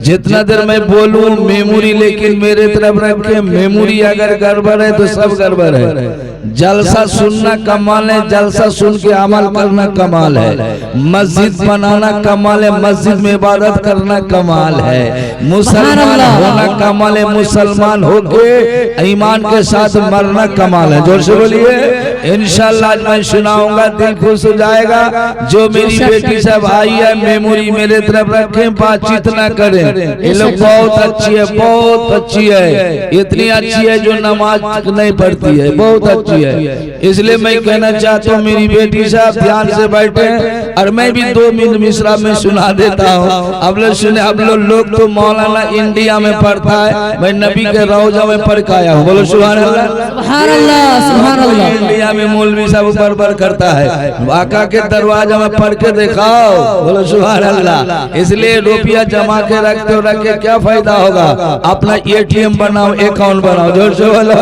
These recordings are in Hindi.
जितना देर मैं बोलूं मेमोरी, लेकिन मेरे तरफ रखे मेमोरी अगर गड़बड़ है तो सब गड़बड़ है। जलसा सुनना कमाल है, जलसा सुन के अमल करना कमाल है। मस्जिद बनाना कमाल है, मस्जिद में इबादत करना कमाल है। मुसलमान होना कमाल है, मुसलमान होके ईमान के साथ मरना कमाल है। जोर से बोलिए। इंशाअल्लाह आज मैं सुनाऊंगा, दिल खुश हो जाएगा। जो मेरी बेटी सब आई है मेमोरी मेरे तरफ रखे, बातचीत ना करें। ये लोग बहुत अच्छी है, बहुत अच्छी है, इतनी अच्छी है जो नमाज नहीं पढ़ती है, बहुत अच्छी है। इसलिए मैं कहना चाहता हूँ मेरी बेटी साहब ध्यान से बैठे, और मैं भी 2 मिनट मिश्रा में सुना देता हूँ। अब लोग सुने, अब लोग तो मौलाना इंडिया में पढ़ता है, मैं नबी के रोजा में पढ़ के आया हूँ। बोलो सुभान अल्लाह, सुभान अल्लाह, सुभान अल्लाह। इंडिया में मौलवी साहब बरबर करता है, वाका के दरवाजा में पढ़ के दिखाओ। बोलो सुभान अल्लाह। इसलिए रुपया जमा के रखते रखे क्या फायदा होगा? अपना एटीएम बनाओ, अकाउंट बनाओ। जोर से बोलो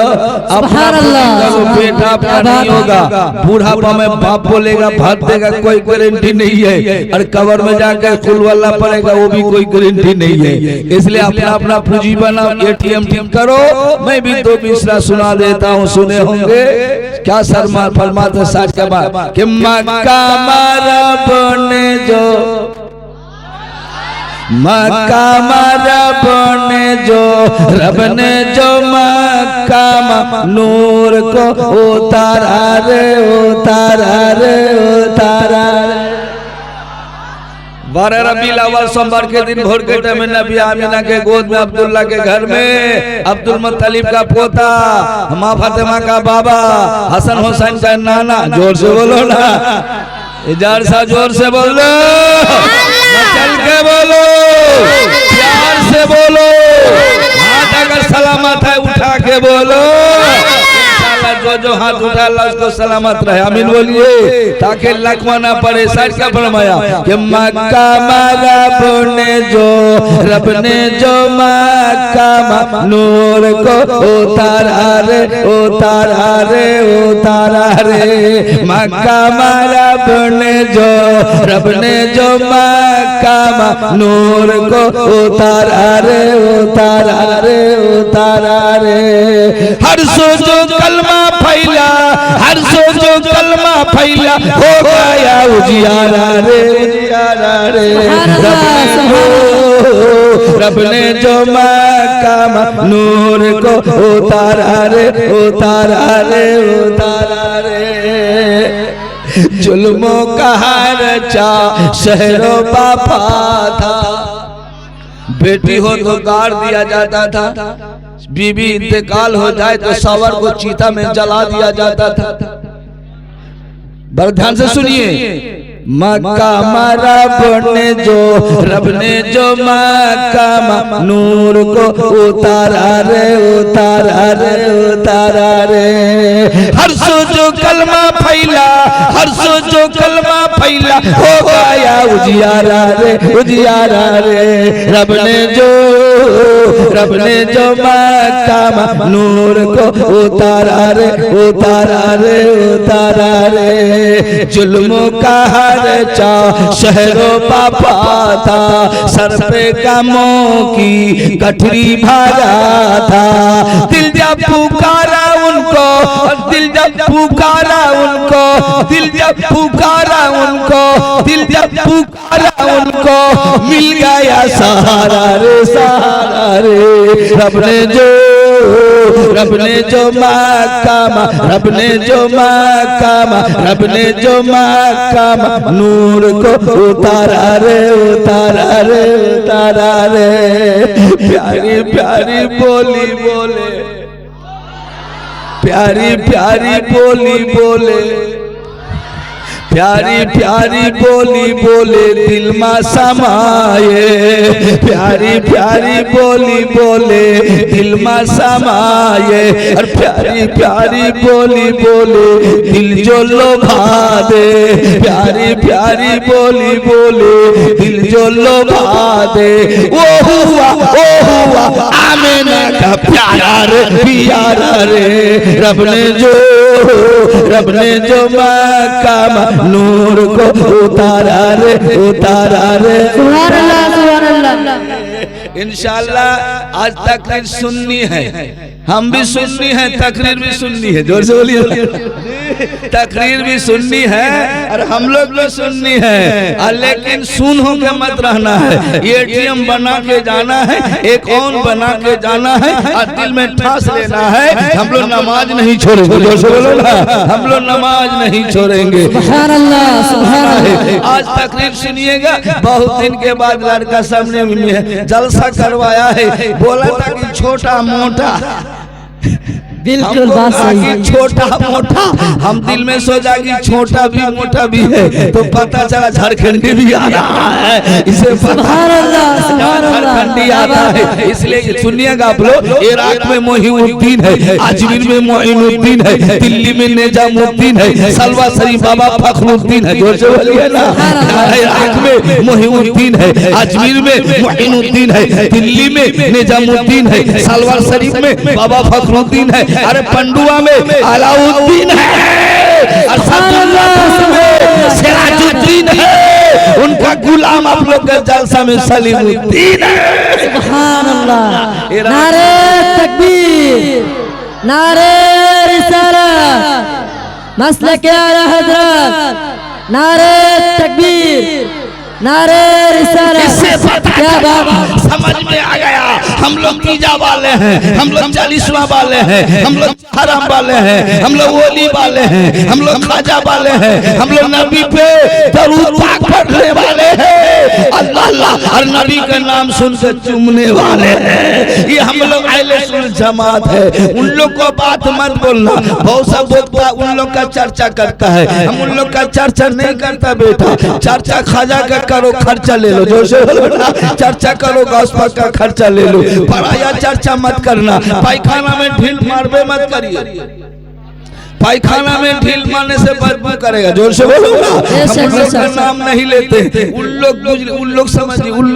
सुभान अल्लाह। बेटा आपका नहीं होगा, बूढ़ापा में बाप बोलेगा भात देगा, कोई गारंटी नहीं है, और कबर में जाकर खुलवाला पड़ेगा, वो भी कोई गारंटी नहीं है। इसलिए अपना अपना पूंजी बनाओ, एटीएम ठीक करो। मैं भी 2 मिसरा सुना देता हूँ, सुने होंगे। क्या शर्मा फरमाते साज के बाद कि मक्का मरब ने जो, मक्का मरब ने जो, रब ने जो मक्का नूर को उतारा रे, उतारा रे, उतारा रे। 12 रबीउल अव्वल सोमवार के दिन भोर के टाइम में नबी आमिना के गोद में अब्दुल्ला के घर में अब्दुल मुत्तलिब का पोता, माँ फातिमा का बाबा, हसन हुसैन का नाना। जोर से बोलो ना, इजार सा जोर से बोलो, चल के बोलो, प्यार से बोलो, हाथ अगर सलामत है उठा के बोलो। जो हाथ उठा अल्लाह उसको सलामत रहे, आमीन बोलिए, ताकि लकवा ना पड़े। सच का फरमाया कि मक्का मरब ने जो, रब ने जो मक्का नूर को उतारा रे, उतारा रे, उतारा रे। मक्का मरब ने जो, रब ने जो मक्का नूर को उतारा रे, उतारा रे, उतारा रे। हर सो जो कलमा फैला, हर सो जो कलमा फैला, हो गया उजियारा रे, उजियारा रे। रब ने जो मक्का नूर को उतारा रे, उतारा रे, उतारा रे। जुल्मों का हर चा शहरों बापा था, बेटी हो तो गाड़ दिया जाता था, बीबी इंतकाल हो जाए तो सवर को चीता में जला दिया जाता था। बड़ा ध्यान से सुनिए। मक्का मरब ने जो, रब ने जो मक्का नूर को उतारा रे, उतारा रे, उतारा रे। हर सो जो कलमा फैला, हर सो जो कलमा फैला, हो गया उजियारा रे, उजियारा रे। रब ने जो, रब ने जो मक्का नूर को उतारा रे, उतारा रे, उतारा रे। जुल्मों का चा शहरों पापा था, सर पे कामों की गठरी भागा था। दिल जब पुकारा उनको, दिल जब पुकारा उनको, दिल जब पुकारा उनको, दिल जब पुकारा उनको, मिल गया सहारा रे, सहारा रे। रब ने जो, रब ने जो मक्का, रब ने जो मक्का, रब ने जो मक्का नूर को उतारा रे, उतारा रे, उतारा रे। प्यारी प्यारी बोली बोले, प्यारी प्यारी बोली बोले, प्यारी प्यारी बोली बोले, दिल में समाये। प्यारी प्यारी बोली बोले, दिल में समाये। और प्यारी प्यारी बोली बोले, दिल जो लोभा दे। प्यारी प्यारी बोली बोले, दिल जो लोभा दे। वो हुआ आमिना का प्यारा रे, प्यारा रे। रब ने जो, रब ने जो मक्का नूर को उतारा रे, उतारा रे। सुभान अल्लाह, सुभान अल्लाह। इंशाअल्लाह आज तकरीर सुननी है, हम भी सुननी है, तकरीर भी सुननी है। जोर से बोलिए, तकरीर भी सुननी है और हम लोग भी सुननी है, लेकिन सुन हो के मत रहना है। एटीएम बना के जाना है, एक ऑन बना के जाना है और दिल में ठास लेना है। हम लोग नमाज नहीं छोड़ेंगे। जोर से बोलो ना, हम लोग नमाज नहीं छोड़ेंगे। सुभान अल्लाह, सुभान अल्लाह। आज तकरीर सुनिएगा। बहुत दिन के बाद लड़का सामने में जलसा करवाया है, बोला था कि छोटा मोटा, बिल्कुल बात सही है। छोटा मोटा, हम दिल में सोचा कि छोटा भी मोटा भी है, तो पता चला झारखंडी भी आ रहा है। इसे सुभान अल्लाह, सुभान अल्लाह। झारखंडी आता है। इसलिए सुनिएगा आप लोग, इराक में मोहिउद्दीन है, अजमेर में मोइनुद्दीन है, दिल्ली में निजामुद्दीन है, सलवा शरीफ बाबा फखरुद्दीन है। जोर से बोलिए ना। इराक में मोहिउद्दीन है, अजमेर में मोइनुद्दीन है, दिल्ली में निजामुद्दीन है, सलवा शरीफ में बाबा फखरुद्दीन है, अरे पंडुआ में अलाउद्दीन है, और में सिराजुद्दीन है, उनका गुलाम आप लोग के जलसा में सलीमुद्दीन है। सुभान अल्लाह। नारे तकबीर, नारे रिसालत, मसलक आला हजरत, नारे तकबीर, नारे रिसालत। क्या बात, समझ में आ गया। हम लोग कीजा वाले हैं, हम लोग 40वां वाले हैं, हम लोग हराम वाले हैं, हम लोग ओली वाले हैं, हम लोग खाजा वाले हैं, हम लोग नबी पे दरूद पाक पढ़ने वाले हैं, अल्लाह अल्लाह और नबी का नाम सुनकर चूमने वाले हैं। ये हम लोग अहले सुन्नत जमात है। उन लोग को बात मत बोलना, बहुत सा बोलता उन लोग का चर्चा करता है, हम उन लोग का चर्चा नहीं करता बेटा। चर्चा खाजा का करो, खर्चा ले लो। जोर से बोलो ना, चर्चा करो, गौसपा का खर्चा ले लो। पराया चर्चा मत करना। पायखाना में ढील मारबे मत करिए, पायखाना में ढील मारने से बदबू करेगा। जोर से बोलो ना। हम उन लोग का नाम नहीं लेते, उन लोग समझिए, उन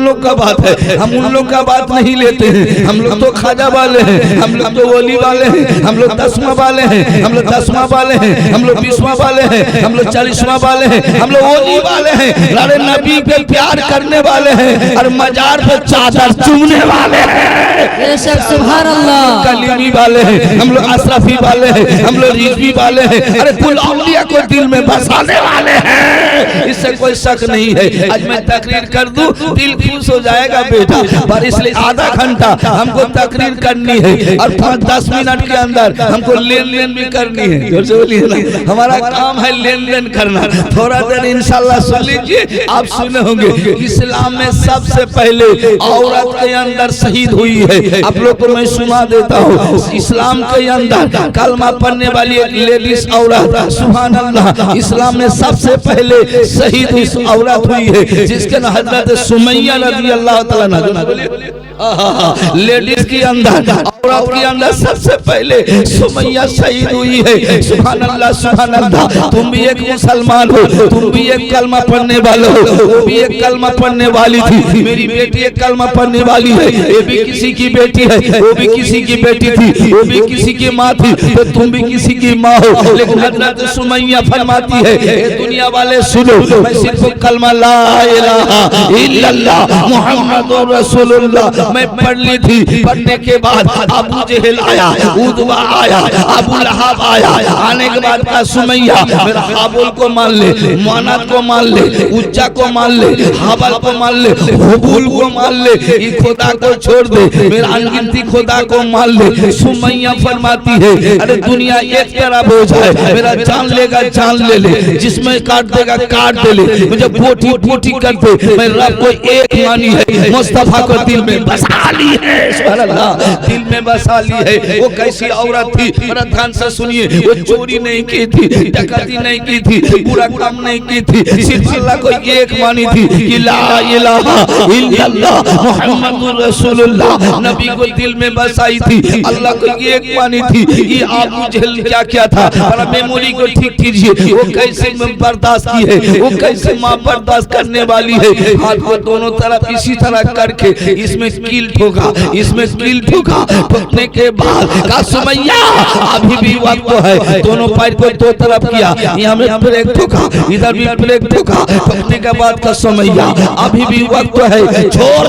लोग का बात है, हम उन लोग का बात नहीं लेते हैं। हम लोग तो खाजा वाले हैं, हम लोग तो ओली वाले हैं, हम लोग 10वां वाले हैं, हम लोग 10वां वाले हैं, हम लोग 20वां वाले हैं, हम लोग 40वां वाले हैं, हम लोग ओली वाले हैं, अरे नबी पे प्यार करने वाले हैं और मजार पे चादर चूमने वाले हैं। सुभान अल्लाह। कलीमी वाले हैं, हम लोग अशरफी वाले हैं, हम लोग रिजवी वाले हैं, अरे कुल औलिया को दिल में बसाने वाले हैं। इससे कोई शक नहीं है। आज मैं तकरीर कर दूं, दिल खुश हो जाएगा बेटा, पर इसलिए आधा घंटा हमको तकरीर करनी है और 5-10 मिनट के अंदर हमको लेन देन भी करनी है। जोर से बोलिए ना, हमारा काम है लेन देन करना। थोड़ा देर इंशाल्लाह सुन लीजिए, आप सुने होंगे इस्लाम में सबसे पहले औरत के अंदर शहीद हुई है। आप लोग को मैं सुना देता हूँ। इस्लाम के अंदर कलमा पढ़ने वाली एक लेडीज औरत, सुभान अल्लाह, इस्लाम में सबसे पहले शहीद इस औरत हुई है, जिसके नाम हजरत सुमैया रज़ी अल्लाह ताला अन्हा। लेडीज के अंदर, औरत के अंदर सबसे पहले सुमैया शहीद हुई है। सुभान अल्लाह, सुभान अल्लाह। तुम भी एक मुसलमान हो, तुम भी एक कलमा पढ़ने वाले हो, वो भी एक कलमा पढ़ने वाली थी। मेरी बेटी एक कलमा पढ़ने वाली है, ये भी किसी की बेटी है, वो भी किसी की बेटी थी, वो भी किसी की माँ थी, तो तुम भी किसी की माँ हो। लेकिन हजरत सुमैया फरमाती है, ये दुनिया वाले सुनो, मैं सिर्फ कलमा ला इलाहा इल्लल्लाह मुहम्मदुर रसूलुल्लाह मैं पढ़ ली थी। पढ़ने के बाद अबू जहल आया, उदवा आया, अबू लहब आया। आने के बाद का सुमैया मेरा हाबुल को मान ले, मानत को मान ले, उज्जा को मान ले, हबल को मान ले, हुबुल को मान ले, ये खुदा को छोड़ दे, मेरा अनगिनती खुदा को मान ले। सुमैया फरमाती है, अरे दुनिया एक तरफ हो जाए, मेरा जान लेगा जान ले ले, जिसमें काट देगा काट दे ले, मुझे बोटी बोटी कर दे, मैं रब को एक मानी है, मुस्तफा को दिल में बसा ली है। सुभान अल्लाह, दिल में बसा ली है। वो कैसी औरत थी, बड़ा ध्यान से सुनिए। वो चोरी नहीं की थी, डकैती नहीं की थी, बुरा काम नहीं की थी, सिर्फ अल्लाह को एक मानी थी कि ला इलाहा इल्लल्लाह मुहम्मदुर रसूलुल्लाह। नबी को दिल में बसाई थी, अल्लाह को एक मानी थी। ये अबू जहल क्या क्या था, और मेमोरी को ठीक कीजिए। वो कैसे बर्दाश्त की है, वो कैसे माँ बर्दाश्त करने वाली है। हाथ को दोनों तरफ इसी तरह करके इसमें कील ठोका, इसमें कील ठोका। ठोकने के बाद का सुमैया अभी भी वक्त है। दोनों पैर को दो तरफ किया, यहाँ में ब्रेक ठोका, इधर भी ब्रेक ठोका। ठोकने के बाद का सुमैया अभी भी वक्त है। छोड़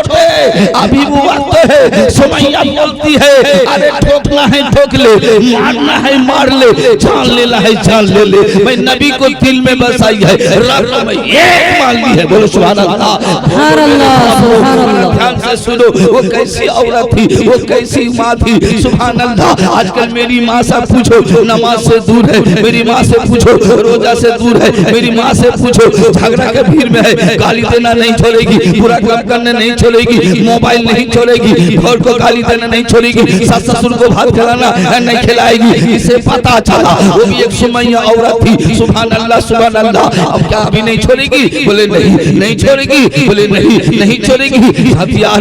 दे अभी भी वक्त है। सुमैया बोलती है अरे ठोकना है ठोक ले, मारना है मार ले, जान लेना है जान ले ले। मैं नबी को दिल में बसाई है, रब में एक मान ली है। बोलो सुभान अल्लाह, सुभान अल्लाह, सुभान अल्लाह। ध्यान से सुनो, वो कैसी औरत थी, वो कैसी माँ थी। सुभान अल्लाह। आजकल मेरी माँ से पूछो, नमाज से दूर है। मेरी माँ से पूछो, रोजा से दूर है। मेरी माँ से पूछो, झगड़ा के भीड़ में है, गाली देना नहीं छोड़ेगी, बुरा काम करने नहीं छोड़ेगी, मोबाइल नहीं छोड़ेगी, घर को गाली देना नहीं छोड़ेगी, सास ससुर को भात खिलाना नहीं खिलाएगी। इसे पता चला वो भी एक सुमैया औरत थी। सुभान अल्लाह, सुभान अल्लाह। अब क्या अभी नहीं छोड़ेगी? बोले नहीं छोड़ेगी। बोले नहीं छोड़ेगी। हथियार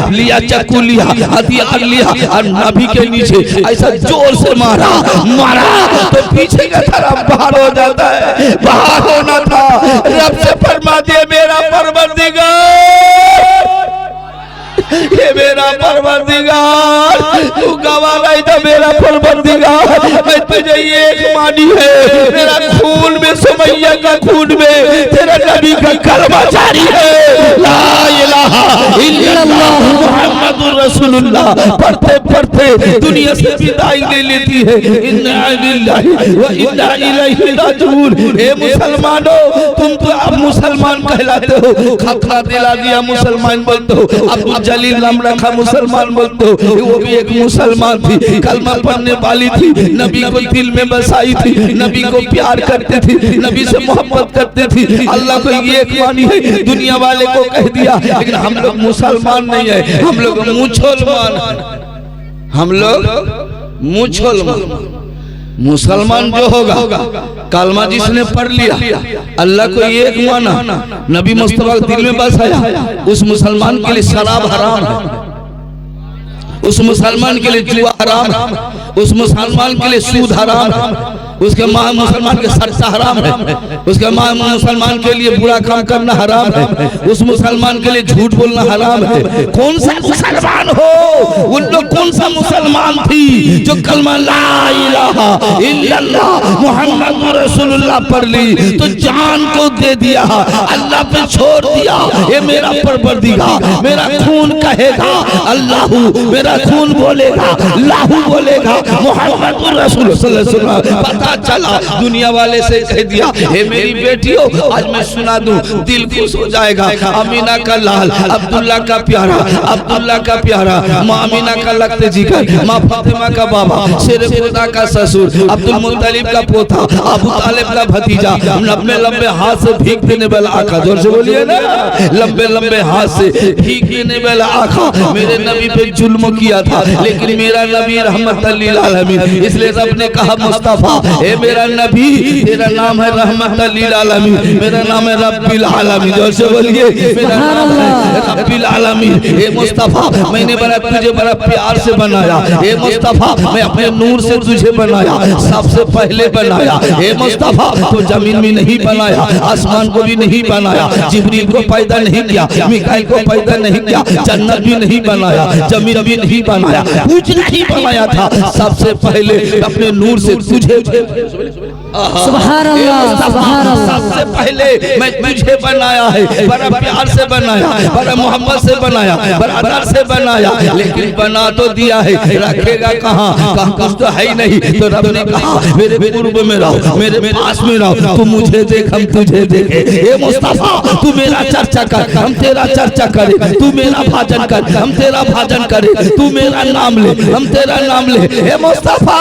लिया चाकू लिया, हथियार लिया और नबी के नीचे ऐसा जोर से मारा तो पीछे का तरफ बाहर हो जाता है। बाहर होना था, रब से फरमा दिया मेरा परवरदिगार, ये मेरा परवरदिगार, तू गवा नहीं तो मेरा परवरदिगार, मैं तुझे एक मानी है। मेरा खून में सुमैया का खून में तेरा नबी का कलमा जारी है। ला इलाहा इल्लल्लाह मुहम्मदुर रसूलुल्लाह पढ़ते पढ़ते दुनिया से विदाई ले लेती है। इन्ना लिल्लाहि व इन्ना इलैहि राजिऊन। हे मुसलमानों, तुम तो अब मुसलमान कहलाते हो, खखा दिला दिया मुसलमान बोलते हो, अब्दुल जलील नाम रखा मुसलमान बोलते हो। वो भी एक मुसलमान थी, कलमा पढ़ने वाली थी, नबी को दिल में बसाई थी, नबी को प्यार करते थी, नबी से मोहब्बत करते थी, अल्लाह को एक मानी है। दुनिया वाले को कह दिया, लेकिन हम लोग मुसलमान नहीं है, हम लोग मुसलमान, हम लोग मुसलमान। मुसलमान जो होगा, कलमा जिसने पढ़ लिया, अल्लाह को एक माना, नबी मुस्तफा दिल में बसाया, उस मुसलमान के लिए शराब हराम है, उस मुसलमान के लिए जुआ हराम है, उस मुसलमान के लिए सूद हराम है, उसके माँ मुसलमान के सरसा हराम है, उसके माँ मुसलमान के लिए बुरा काम करना हराम है, उस मुसलमान के लिए झूठ बोलना हराम है। कौन सा मुसलमान हो? उन लोग कौन सा मुसलमान थी जो कलमा ला इलाहा इल्लल्लाह मुहम्मदुर रसूलुल्लाह पढ़ ली तो जान को दे दिया, अल्लाह पे छोड़ दिया। ये मेरा परवरदिगार, मेरा खून कहेगा अल्लाहू, मेरा खून बोलेगा अल्लाहू बोलेगा मुहम्मदुर रसूलुल्लाह। पता चला, दुनिया वाले से कह दिया, हे मेरी बेटियों, आज मैं सुना दूं, दिल खुश हो जाएगा। अमीना का लाल, अब्दुल्ला का प्यारा, अब्दुल्ला का प्यारा, माँ अमीना का लगते जिगर, माँ फातिमा का बाबा, शेर खुदा का ससुर, अब्दुल मुत्तलिब का पोता, अबू तालिब का भतीजा, लंबे लंबे हाथ से भीख देने वाला आका, जोर से बोलिए ना, लंबे लंबे हाथ से भीख देने वाला आका मेरे नबी पे जुल्म किया था, लेकिन मेरा नबी रहमत लिल आलमीन, इसलिए रब ने कहा मुस्तफा, ए मेरा नबी, तेरा नाम है रहमत लिल आलमीन, मेरा नाम है रब्बिल आलमीन। जोर से बोलिए, मेरा नाम है रब्बिल आलमीन। ए मुस्तफा, मैंने बड़ा तुझे बड़ा प्यार से बनाया। ए मुस्तफा, मैं अपने नूर से तुझे बनाया, सबसे पहले बनाया। ए मुस्तफा, तो जमीन में नहीं बनाया, आसमान को भी नहीं बनाया, जिब्रील को पैदा नहीं किया, मिकाईल को पैदा नहीं किया, जन्नत भी नहीं बनाया, जमीन भी नहीं बनाया, कुछ नहीं बनाया था। सबसे पहले अपने नूर से तुझे, सुभान अल्लाह, सुभान अल्लाह। सबसे पहले मैं तुझे बनाया है, बड़ा प्यार से बनाया, बड़ा मोहब्बत से बनाया, बड़ा अदर से बनाया, लेकिन बना तो दिया है, रखेगा कहाँ? कुछ तो है ही नहीं। तो रब ने कहा, मेरे पूर्व में रहो, मेरे पास में रहो, तू मुझे देख हम तुझे देखे। ए मुस्तफा, तू मेरा चर्चा कर, हम तेरा चर्चा करें, तू मेरा भाजन कर, हम तेरा भाजन करें, तू मेरा नाम ले, हम तेरा नाम ले। ए मुस्तफा,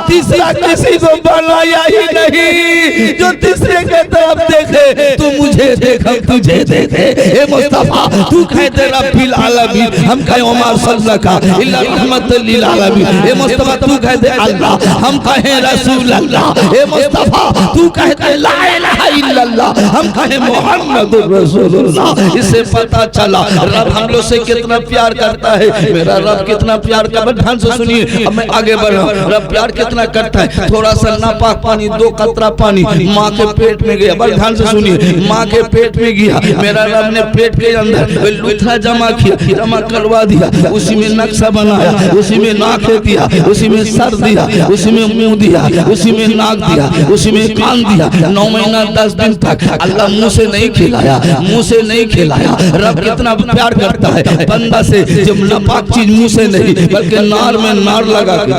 तीसरा किसी को बनाया ही नहीं, जो तीसरे के तरफ देखे तू मुझे देख हम तुझे देखे। ए मुस्तफा, तू कहते रब्बिल आलमीन, हम कहे उमर सल्लल्लाहु इल्ला रहमत लिल आलमीन। ए मुस्तफा, तू कहते अल्लाह, हम कहे रसूल अल्लाह। ए मुस्तफा, तू कहते ला इलाहा इल्लल्लाह, हम कहे मुहम्मदुर रसूलुल्लाह। इससे पता चला रब हम लोग से कितना प्यार करता है, मेरा रब कितना प्यार करता है। ध्यान से सुनिए, अब मैं आगे बढ़ रहा हूँ। रब प्यार कितना करता है, थोड़ा सा नापाक पानी, 2 कतरा पानी माँ के पेट में गया, बस ध्यान से सुनिए, माँ के पेट में गया, मेरा रब ने पेट के अंदर लूथा जमा किया, जमा करवा दिया, उसी में नक्शा बनाया, उसी में नाक दिया, उसी में सर दिया, उसी में मुंह दिया, उसी में नाक दिया, उसी में कान दिया। 9 महीना 10 दिन तक अल्लाह मुंह से नहीं खिलाया, मुंह से नहीं खिलाया। रब कितना प्यार करता है बंदा से, जब नापाक चीज मुंह से नहीं बल्कि नार में नार लगा के,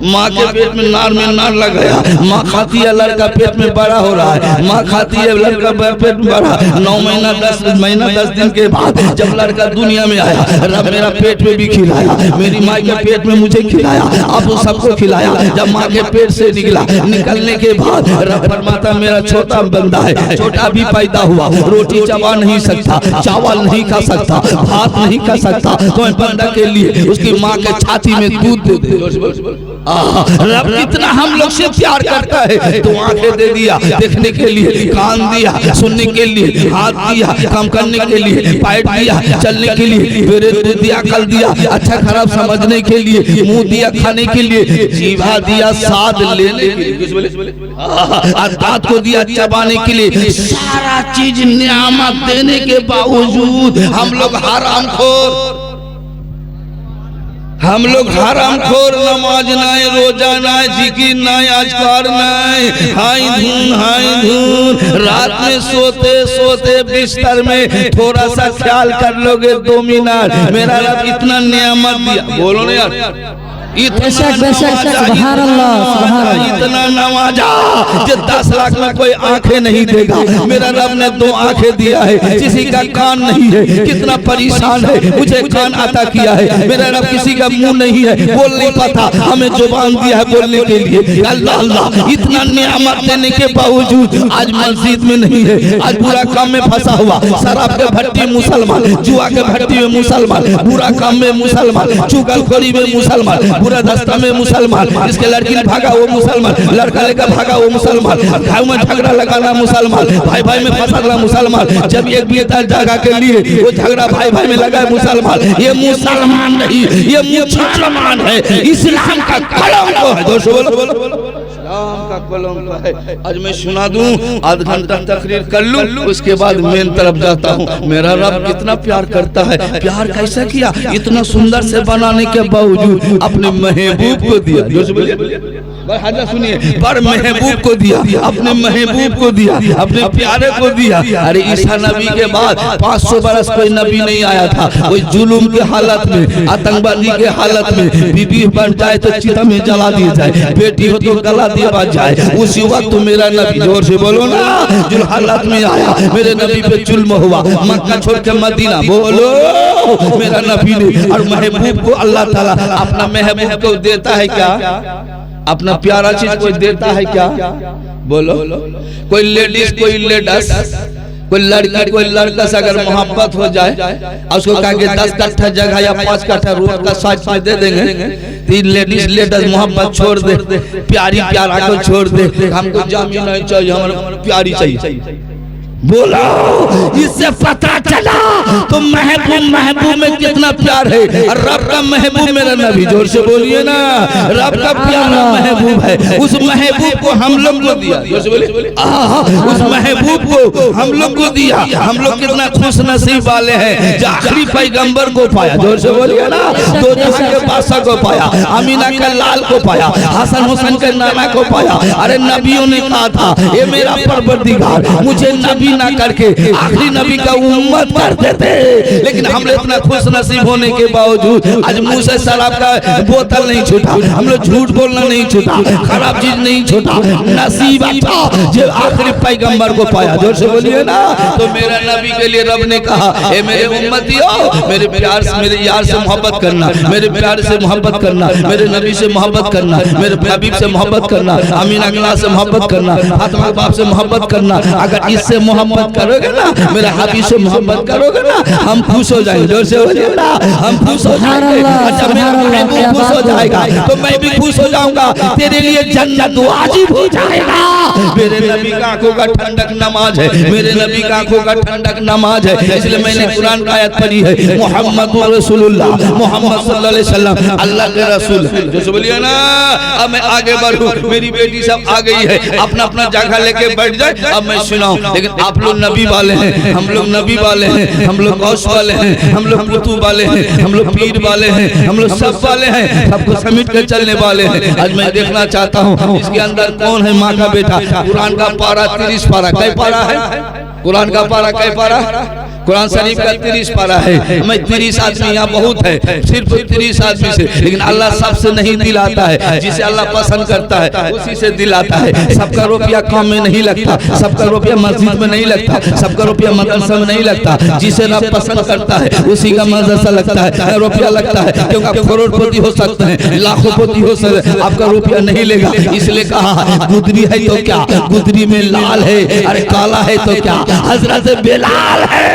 माँ के पेट में नार लगाया। माँ खाती है, लड़का पेट में बड़ा हो रहा है, माँ खाती है, लड़का पेट में बड़ा। 9 महीना 10 दिन के बाद जब लड़का दुनिया में आया, रब मेरा पेट में भी खिलाया, मेरी माँ के पेट में मुझे खिलाया, अब वो सबको खिलाया। जब माँ के पेट से निकला, निकलने के बाद रब फरमाता मेरा छोटा बंदा है, छोटा भी पैदा हुआ, रोटी चबा नहीं सकता, चावल नहीं खा सकता, भात नहीं खा सकता, तो मैं बंदा के लिए उसकी माँ के छाती में दूध दे दे। रब कितना हम लोग से प्यार करता है, तो आंखें दे दिया देखने के लिए, कान दिया सुनने के लिए, हाथ दिया काम करने के लिए, पैर दिया चलने के लिए, पैर दिया अकल दिया अच्छा खराब समझने के लिए, मुंह दिया खाने के लिए, जीवा दिया स्वाद लेने के लिए, दांत को दिया चबाने के लिए। सारा चीज नियामत देने के बावजूद हम लोग हरामखोर, नमाज नाय, रोजा नाय, जिकिर नाय, अज़कार नाय, हाय धून। रात में सोते सोते बिस्तर में थोड़ा सा ख्याल कर लोगे 2 मिनट, मेरा रब इतना नियामत दिया, बोलो ना यार, इतना नवाजा जो 10 लाख में कोई आंखें नहीं देगा, मेरा रब ने 2 आंखें दिया है, किसी का कान नहीं है, कितना परेशान है, मुझे कान अता किया है, मेरा रब किसी का मुंह नहीं है, बोल नहीं पाता, हमें जुबान दिया है बोलने के लिए। अल्लाह अल्लाह, इतना नियामत देने के बावजूद आज मस्जिद में नहीं है, आज बुरा काम में फंसा हुआ, शराब के भट्टी मुसलमान, जुआ के भट्टी में मुसलमान, बुरा काम में मुसलमान, चुगलखोरी में मुसलमान, पूरा दस्ता में मुसलमान, इसके लड़की ने भागा वो मुसलमान, लड़का लेकर भागा वो मुसलमान, भाई में झगड़ा लगाना मुसलमान, भाई भाई में फंसना मुसलमान, जब एक बेटा जगह के लिए वो झगड़ा भाई भाई में लगा मुसलमान। ये मुसलमान नहीं, ये मुसलमान है, इस्लाम का कलंक है। दोस्तों बोलो इस्लाम का कलंक है। आज मैं सुना दूं, आध घंटा तकरीर कर लूं, उसके बाद मेन तरफ जाता हूं। मेरा रब कितना प्यार करता है, प्यार कैसा किया, इतना सुंदर से बनाने के बावजूद अपने महबूब को दिया। सुनिए, पर महबूब को दिया, अपने महबूब को दिया, अपने प्यारे को दिया। अरे ईसा नबी के बाद 500 बरस कोई नबी नहीं आया था, कोई जुलूम के हालत में, आतंकवादी के हालत में, बीबी बन जाए तो चिता में जला दिया जाए, बेटी हो तो गला दिया जाए, उसी वक्त मेरा नबी, जोर से बोलो ना, जो हालत में आया मेरे नबी पे जुल्म हुआ, मक्का छोड़ के मदीना, बोलो मेरा नबी ने। और महबूब को अल्लाह ताला अपना महबूब को देता है क्या, अपना प्यारा चीज कोई देता है क्या, बोलो। कोई लेडीज, कोई लेडस, कोई लड़की, कोई लड़का से अगर मोहब्बत हो जाए और उसको कहा कि 10 कट्ठा जगह या 5 कट्ठा रोड का साइड में दे देंगे, तो लेडीज लेडस मोहब्बत छोड़ दे, प्यारी प्यारा को छोड़ दे, हमको जमीन नहीं चाहिए, हमारा प्यारी चाहिए। बोलो, इससे पता चला तो महबूब में कितना प्यार है। और रब का महबूब मेरा नबी, जोर से बोलिए ना, रब का प्यारा महबूब है, उस महबूब को हम लोग को दिया, जोर से बोलिए, उस महबूब को हम लोग को दिया। हम लोग कितना खुश नसीब वाले हैं जो आखिरी पैगंबर को पाया, जोर से बोलिए ना, 2 जहां के बादशाह को पाया, अमीना के लाल को पाया, हसन हुसैन के नाना को पाया। अरे नबियों ने कहा था, ये मेरा परवरदिगार मुझे नबी ना करके आखिरी नबी का उम्मत कर देते, लेकिन हम लोग इतना खुश नसीब होने के बावजूद आज मुंह से शराब का बोतल नहीं छूटा, हम लोग झूठ बोलना नहीं छूटा, खराब चीज नहीं छूटा, नसीब था जो आखिरी पैगंबर को पाया, जोर से बोलिए ना। तो मेरा नबी के लिए रब ने कहा, ए मेरे उम्मतियों, मेरे प्यार से, मेरे यार से मोहब्बत करना, मेरे प्यार से मोहब्बत करना, मेरे नबी से मोहब्बत करना, मेरे हबीब से मोहब्बत करना, अमीना के से मोहब्बत करना, फातिमा बाप से मोहब्बत करना। अगर इससे मोहब्बत करोगे ना, मेरे हबीब से मोहब्बत करोगे ना, हम खुश हो जाएंगे, जोर से बोलिए ना, हम खुश हो जाएंगे। जब मेरा महबूब खुश हो जाएगा तो मैं भी खुश हो जाऊंगा, तेरे लिए जन्नत वाजिब हो जाएगा। मेरे नबी का आंखों का ठंडक नमाज है, मेरे नबी का आंखों का ठंडक नमाज है। इसलिए मैंने कुरान का आयत पढ़ी है, मोहम्मद रसूलुल्लाह, मोहम्मद सल्लल्लाहु अलैहि वसल्लम अल्लाह के रसूल। जो बोलिए ना अब मैं आगे बढ़ूं, मेरी बेटी सब आ गई है, अपना अपना जगह लेके बैठ जाए, अब मैं सुनाऊं। लेकिन आप लोग नबी वाले हैं, हम लोग नबी वाले हैं, हम लोग गौस वाले हैं, हम लोग कुतुब वाले हैं, हम लोग पीर वाले हैं, हम लोग सब वाले हैं, सबको समेट कर चलने वाले हैं। आज मैं देखना चाहता हूँ इसके अंदर कौन है माँ का बेटा। कुरान का पारा 30 पारा, कई पारा है? कुरान का पारा कई पारा? कुरान शरीफ का 30 पारा है। मैं 30 आदमी यहाँ बहुत है, सिर्फ 30 आदमी से, लेकिन अल्लाह सबसे नहीं दिलाता है, जिसे अल्लाह पसंद करता है उसी से दिलाता है। सबका रुपया काम में नहीं लगता, सबका रुपया मस्जिद में नहीं लगता, सबका रुपया मदरसा में नहीं लगता। जिसे रब पसंद करता है उसी का मदरसा लगता है, रुपया लगता है। क्योंकि आप करोड़पति हो सकते हैं, लाखोंपति हो सकते हैं, आपका रुपया नहीं लेगा। इसलिए कहा गुदरी है तो क्या, गुदरी में लाल है, अरे काला है तो क्या, हजरत बिलाल है,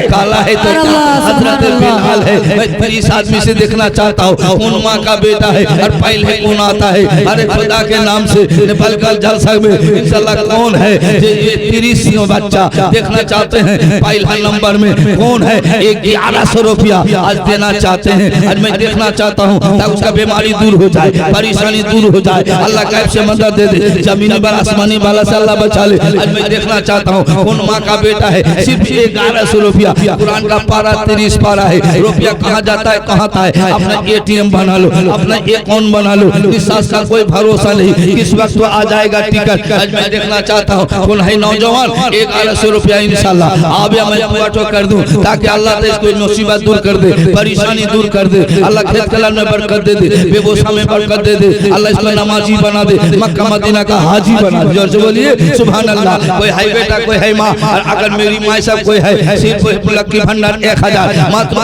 काला है तो क्या, हजरत बिलाल है। मैं 30 आदमी से देखना चाहता हूँ कौन माँ का बेटा है और पहले कौन आता है। अरे खुदा के नाम से नेपाल का जलसा में इंशाल्लाह कौन है ये 30 बच्चा देखना चाहते हैं। पहला नंबर में कौन है, 1100 रुपया आज देना चाहते हैं। आज मैं देखना चाहता हूँ ताकि उसका बीमारी दूर हो जाए, परेशानी दूर हो जाए, अल्लाह गायब से मदद दे दे, जमीनी वाला आसमानी वाला से अल्लाह बचा ले। आज मैं देखना चाहता हूँ कौन माँ का बेटा है। सिर्फ 1100 रुपया, कुरान का पारा 30 पारा है। रुपया कहाँ जाता है, कहाँ आता है? अपना ATM बना लो, अपना अकाउंट बना लो, इस साथ का कोई भरोसा नहीं, किस वक्त तो आ जाएगा टिकट। आज मैं देखना चाहता हूँ कौन है नौजवान, 1100 रुपया इंशाल्लाह अब मैं दुआ कर दूं ताकि अल्लाह इसको मुसीबत दूर कर दे, परेशानी दूर कर दे, अल्लाह खेत कलाम में बरकत दे दे, बेबोसा में बरकत दे दे, अल्लाह इसको नमाजी बना दे, मक्का मदीना का हाजी बना दे। जोर से बोलिए सुभान अल्लाह। कोई है बेटा, कोई है माँ, और अगर मेरी माँ सब कोई है, सिर्फ लक्की भंडार 1000 मात्र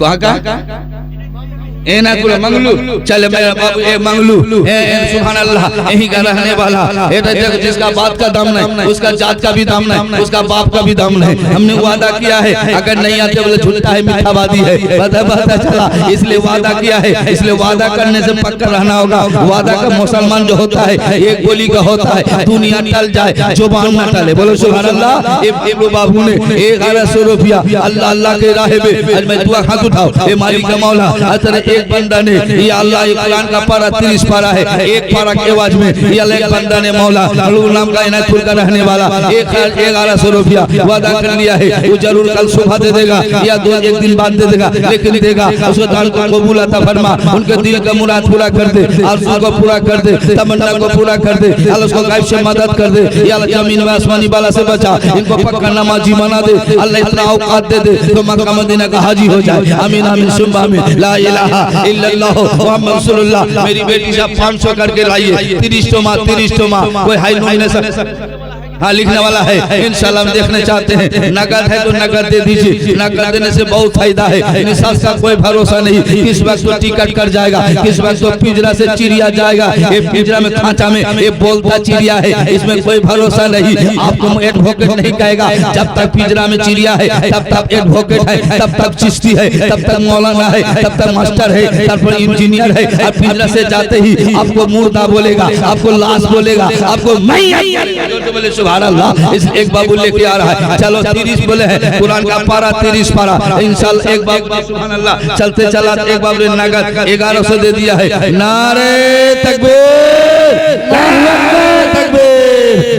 कहाँ का ए ना कुल मंगलू चले मेरा बाबू ए मंगलू सुभान अल्लाह यही का रहने वाला ए जिसका बात का दाम नहीं, उसका जात का भी दाम नहीं, उसका बाप का भी दाम नहीं। हमने वादा किया है अगर नहीं आते बोले झूठा है, मिथ्यावादी है, पता चला। इसलिए वादा किया है, इसलिए वादा करने से पक्का रहना होगा। वादा का मुसलमान जो होता है एक बोली का होता है, दुनिया टल जाए जुबान न टले। बोलो सुभान अल्लाह। इब्राहिम बाबू ने 1100 रुपया अल्लाह अल्लाह के राह में, आज मैं दुआ हाथ उठाओ ए मालिक का मौला। एक बंदा ने ये अल्लाह कुरान का पारा 30 पारा है, एक पारा के आवाज में ये अल्लाह एक बंदा ने मौला नाम का इनायतपुर का रहने वाला 1100 रुपया वादा कर लिया है। वो जरूर कल सुबह दे देगा या एक दिन बाद दे देगा, लेकिन देगा। उसको दान को कबूल अता फरमा, उनके दिल का मुराद पूरा कर दे, आरज़ू को पूरा कर दे, तमन्ना को पूरा कर दे। अल्लाह उसको गायब से मदद कर दे, या अल्लाह जमीन व आसमानी बाला से बचा, इनको पक्का नमाजी बना दे। अल्लाह इतना औकात दे दे तो मक्का मदीना का हाजी हो जाए। आमीन आमीन सुम्मा आमीन। ला इलाहा इल्लल्लाह मुहम्मद रसूलुल्लाह। मेरी बेटी साहब 500 करके लाइए, 30 टोमा कोई हाई नॉमिनेशन हाँ लिखने वाला है इंशाल्लाह। हम देखने चाहते हैं नगद है तो नगद दे दीजिए, नगद देने से बहुत फायदा है। निसाब का कोई भरोसा नहीं, किस वक्त तो टिकट कर जाएगा, किस वक्त तो पिंजरा से चिड़िया जाएगा। ये पिंजरा में खांचा में ये बोलता चिड़िया है, इसमें कोई भरोसा नहीं। आपको एडवोकेट नहीं कहेगा जब तक पिंजरा में चिड़िया है, तब तक एडवोकेट है, तब तक चिश्ती है, तब तक मौलाना है, तब तक मास्टर है, तब तक इंजीनियर है। और पिंजरा से जाते ही आपको मुर्दा बोलेगा, आपको लाश बोलेगा, आपको इस एक बाबू लेके आ रहा है। चलो 30 बोले हैं, कुरान का पारा 30 पारा इंशाल्लाह। एक बाबू सुभान अल्लाह चलते चला एक बाबू ने नगद 1100 दे दिया है। नारे तकबीर,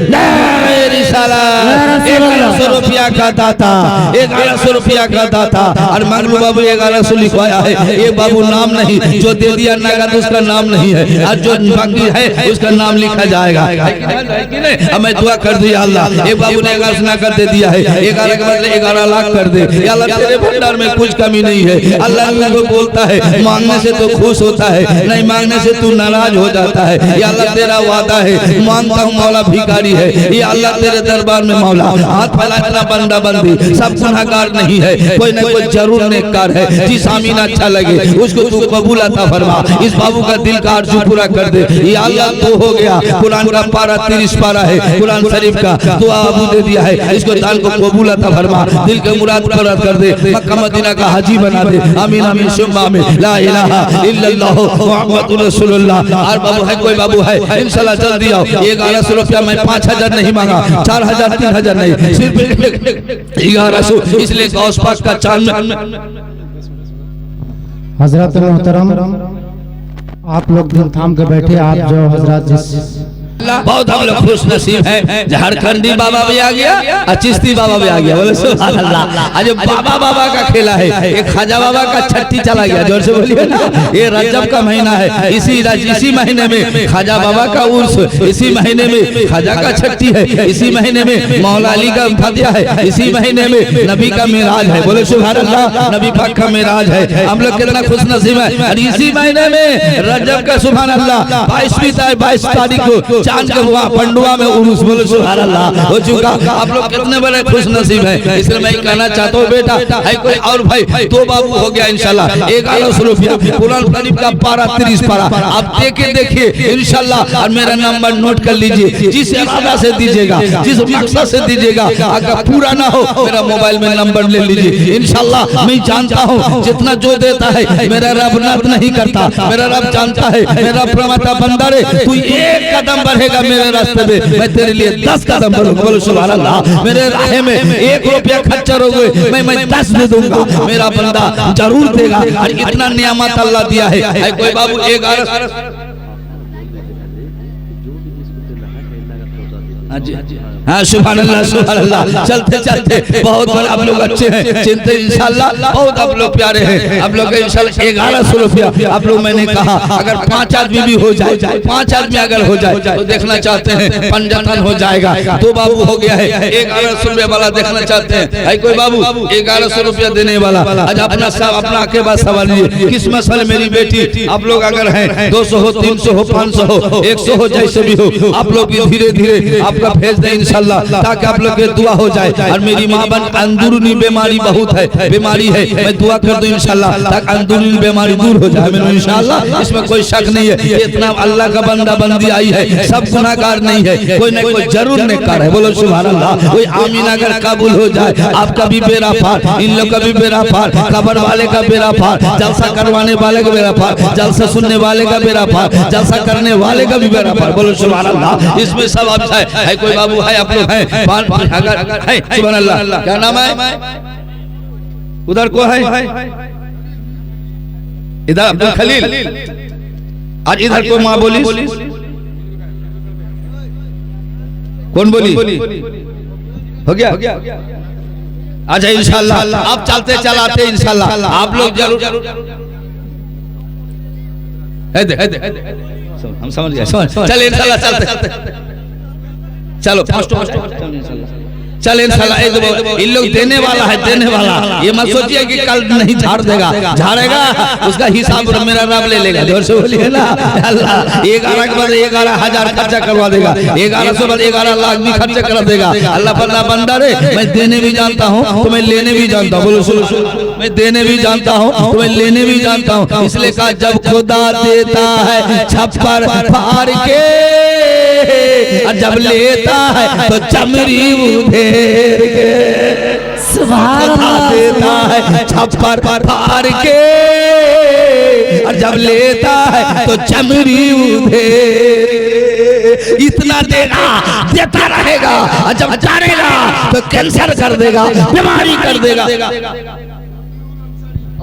नारे रिसालत। 1100 रुपया का दाता, 1100 रुपया का दाता। और मंगलू बाबू 1100 लिखवाया है। ये बाबू नाम नहीं, जो दे दिया नगद उसका नाम नहीं है, और जो बाकी है उसका नाम लिखा जाएगा। अब मैं दुआ कर दिया अल्लाह, एक बाबू ने 1100 नगद दे दिया है, 11 के बदले 11 लाख कर दे। या अल्लाह तेरे भंडार में कुछ कमी नहीं है। अल्लाह को बोलता है मांगने से तो खुश होता है, नहीं मांगने से तू नाराज हो जाता है। या अल्लाह तेरा वादा है, मांगता हूँ मौला भिखारी है। ये अल्लाह तेरे दरबार में मौला हाथ फैला इतना बंदा बंदी सब गुनाहगार नहीं है, कोई ना कोई जरूर नेककार है। जिस आमीन अच्छा लगे उसको तू कबूल अता फरमा, इस बाबू का दिल का आरज़ू पूरा कर दे। या अल्लाह तो हो गया, कुरान का पारा 30 पारा है कुरान शरीफ का, दुआ अबू दे दिया है, इसको दान को कबूल अता फरमा, दिल के मुराद पूरा कर दे, मक्का मदीना का हाजी बना दे। आमीन आमीन सुम्मा आमीन। ला इलाहा इल्लल्लाह मुहम्मदुर रसूलुल्लाह। और बाबू है कोई बाबू है इंशाल्लाह जल्दी आओ। 1100 रुपया मैं 5000 नहीं मांगा, 4000 3000 नहीं, सिर्फ 1100, इसलिए गौस पाक का चांद हजरत मोहतरम आप लोग दिल थाम के बैठे, आप जो हजरत जिस बहुत हम लोग खुश नसीब हैं। झारखंडी बाबा भी आ गया और चिश्ती बाबा भी आ गया, बोले सुभान अल्लाह। आज बाबा बाबा का खेला है, एक खाजा बाबा का छट्टी चला गया, जोर से बोलिए ना। ये रजब का महीना है, इसी महीने में खाजा बाबा का उर्स, इसी महीने में खाजा का छट्टी है, इसी महीने में मौला अली का फतिया है, इसी महीने में नबी का मेराज है, बोले सुभान अल्लाह। नबी पाक का मेराज है, हम लोग कितना खुश नसीब है। और इसी महीने में रजब का सुभान अल्लाह 22 तारीख को चांद का हुआ पंडुआ में उर्स, बोले सुभान अल्लाह हो चुका। आप लोग कितने बड़े खुश नसीब हैं। इसलिए मैं कहना चाहता हूँ बेटा है कोई और भाई दो बाबू हो गया इंशाल्लाह 1100 रुपया कुरान शरीफ का पारा 30 पारा आप देखिए इंशाल्लाह। और मेरा नंबर नोट कर लीजिए, जिस इरादा से दीजिएगा, जिस मकसद से दीजिएगा, अगर पूरा ना हो मेरा मोबाइल में नंबर ले लीजिए इंशाल्लाह। मैं जानता हूँ जितना जो देता है मेरा रब नात नहीं करता, मेरा रब जानता है मेरा प्रमाता बंदा रे तू एक कदम बढ़ेगा मेरे रास्ते में, मैं तेरे लिए 10 कदम बढ़ूंगा, बोलो सुभान अल्लाह। मेरे राह में 1 रुपया खर्चा हो गए मैं 10 दे दूंगा, मेरा बंदा जरूर देगा। और इतना नियामत अल्लाह दिया है। कोई बाबू 11 हाँ सुभान अल्लाह सुभान अल्लाह। चलते चलते बहुत बड़े आप लोग अच्छे हैं, चिंते इंशाल्लाह बहुत आप लोग प्यारे हैं। आप लोग इंशाल्लाह 1100 रुपया आप लोग मैंने कहा अगर 5 आदमी भी हो जाए, 5 आदमी अगर हो जाए तो देखना चाहते हैं पंजातन हो जाएगा। 2 बाबू हो गया है 1100 रुपया वाला देखना चाहते हैं। है कोई बाबू 1100 रुपया देने वाला आज अपना सब अपना के बाद सवाल लीजिए किस मसले मेरी बेटी आप लोग अगर हैं 200 हो 300 हो 500 हो 100 हो जैसे भी हो आप लोग भी धीरे धीरे आपका भेज दें इंशाल्लाह ताकि आप लोग की दुआ हो जाए। और मेरी माँ बन अंदरूनी बीमारी बहुत है, बीमारी है, मैं दुआ कर दूं इंशाल्लाह ताकि अंदरूनी बीमारी दूर हो जाए मेरे इंशाल्लाह, इसमें कोई शक नहीं है। इतना अल्लाह का बंदा बंदी आई है, सब गुनाहगार नहीं है, कोई ना कोई जरूर नेककार है, बोलो सुभान अल्लाह। कोई आमीन अगर कबूल हो जाए आपका भी बेड़ा पार, इन लोग का भी बेड़ा पार, कब्र वाले का बेड़ा पार, जलसा करवाने वाले का बेड़ा पार, जलसा सुनने वाले का बेड़ा पार, जलसा करने वाले का भी बेड़ा पार, बोलो सुभान अल्लाह। इसमें सब अच्छा है। कोई बाबू है आप लोग हैं अगर है सुभान अल्लाह। क्या नाम है उधर को है इधर अब्दुल खलील और इधर को माँ बोली कौन बोली हो गया अच्छा इंशाल्लाह आप चलते चलाते इंशाल्लाह आप लोग जरूर हम समझ गए चल इंशाल्लाह चलते चलो चल इंशाल्लाह इन लोग देने वाला है, देने वाला। ये मत सोचिए कि कल नहीं झाड़ देगा, झाड़ेगा उसका हिसाब मेरा रब ले लेगा, जोर से बोलिए ना अल्लाह। 11 के बाद 11,000 खर्चा करवा देगा, 1100 बाद 11 लाख भी खर्चा कर देगा। अल्लाह बंदा बंदा रे मैं देने भी जानता हूँ तो मैं लेने भी जानता हूँ, बोलो सुनो मैं देने भी जानता हूँ तो मैं लेने भी जानता हूँ। इसलिए कहा जब खुदा देता है छप्पर फाड़ के और जब लेता है तो चमड़ी उधेर के, सुभान अल्लाह देता है छप्पर फाड़ के और जब लेता है तो चमड़ी उधेर के। इतना देगा देता रहेगा और जब जानेगा तो कैंसर कर देगा, बीमारी कर देगा।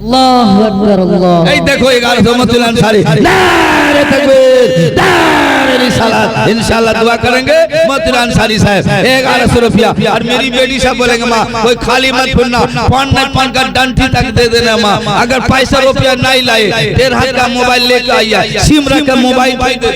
अल्लाहु अकबर अल्लाह। देखो 1100 अंसारी नारे तकबीर नारे रिसालत इंशाल्लाह दुआ करेंगे मोहतरम अंसारी साहब 1100 रुपया। और मेरी बेटी साहब बोलेंगे माँ कोई खाली मत भूलना, पान का डंठी तक दे देना माँ। अगर पैसा रुपया नहीं लाए 1.5 का मोबाइल लेकर आइए, सिम रख कर मोबाइल दे दे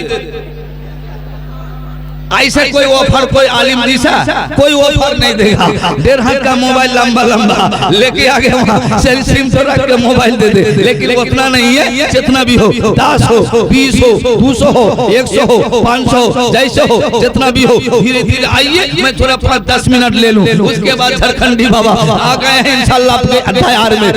ऐसे कोई ऑफर कोई आलिम दिशा कोई ऑफर नहीं देगा। 1.5 हाथ का मोबाइल लंबा लंबा लेके आगे वहाँ सिम तो रख के मोबाइल दे दे, लेकिन उतना नहीं है। जितना भी हो 10 हो 20 हो 200 हो 100 हो 500 जैसे हो जितना भी हो, धीरे धीरे आइए। मैं थोड़ा 5-10 मिनट ले लूँ, उसके बाद झारखंडी बाबा आ गए हैं इंशाल्लाह आपके अठायार में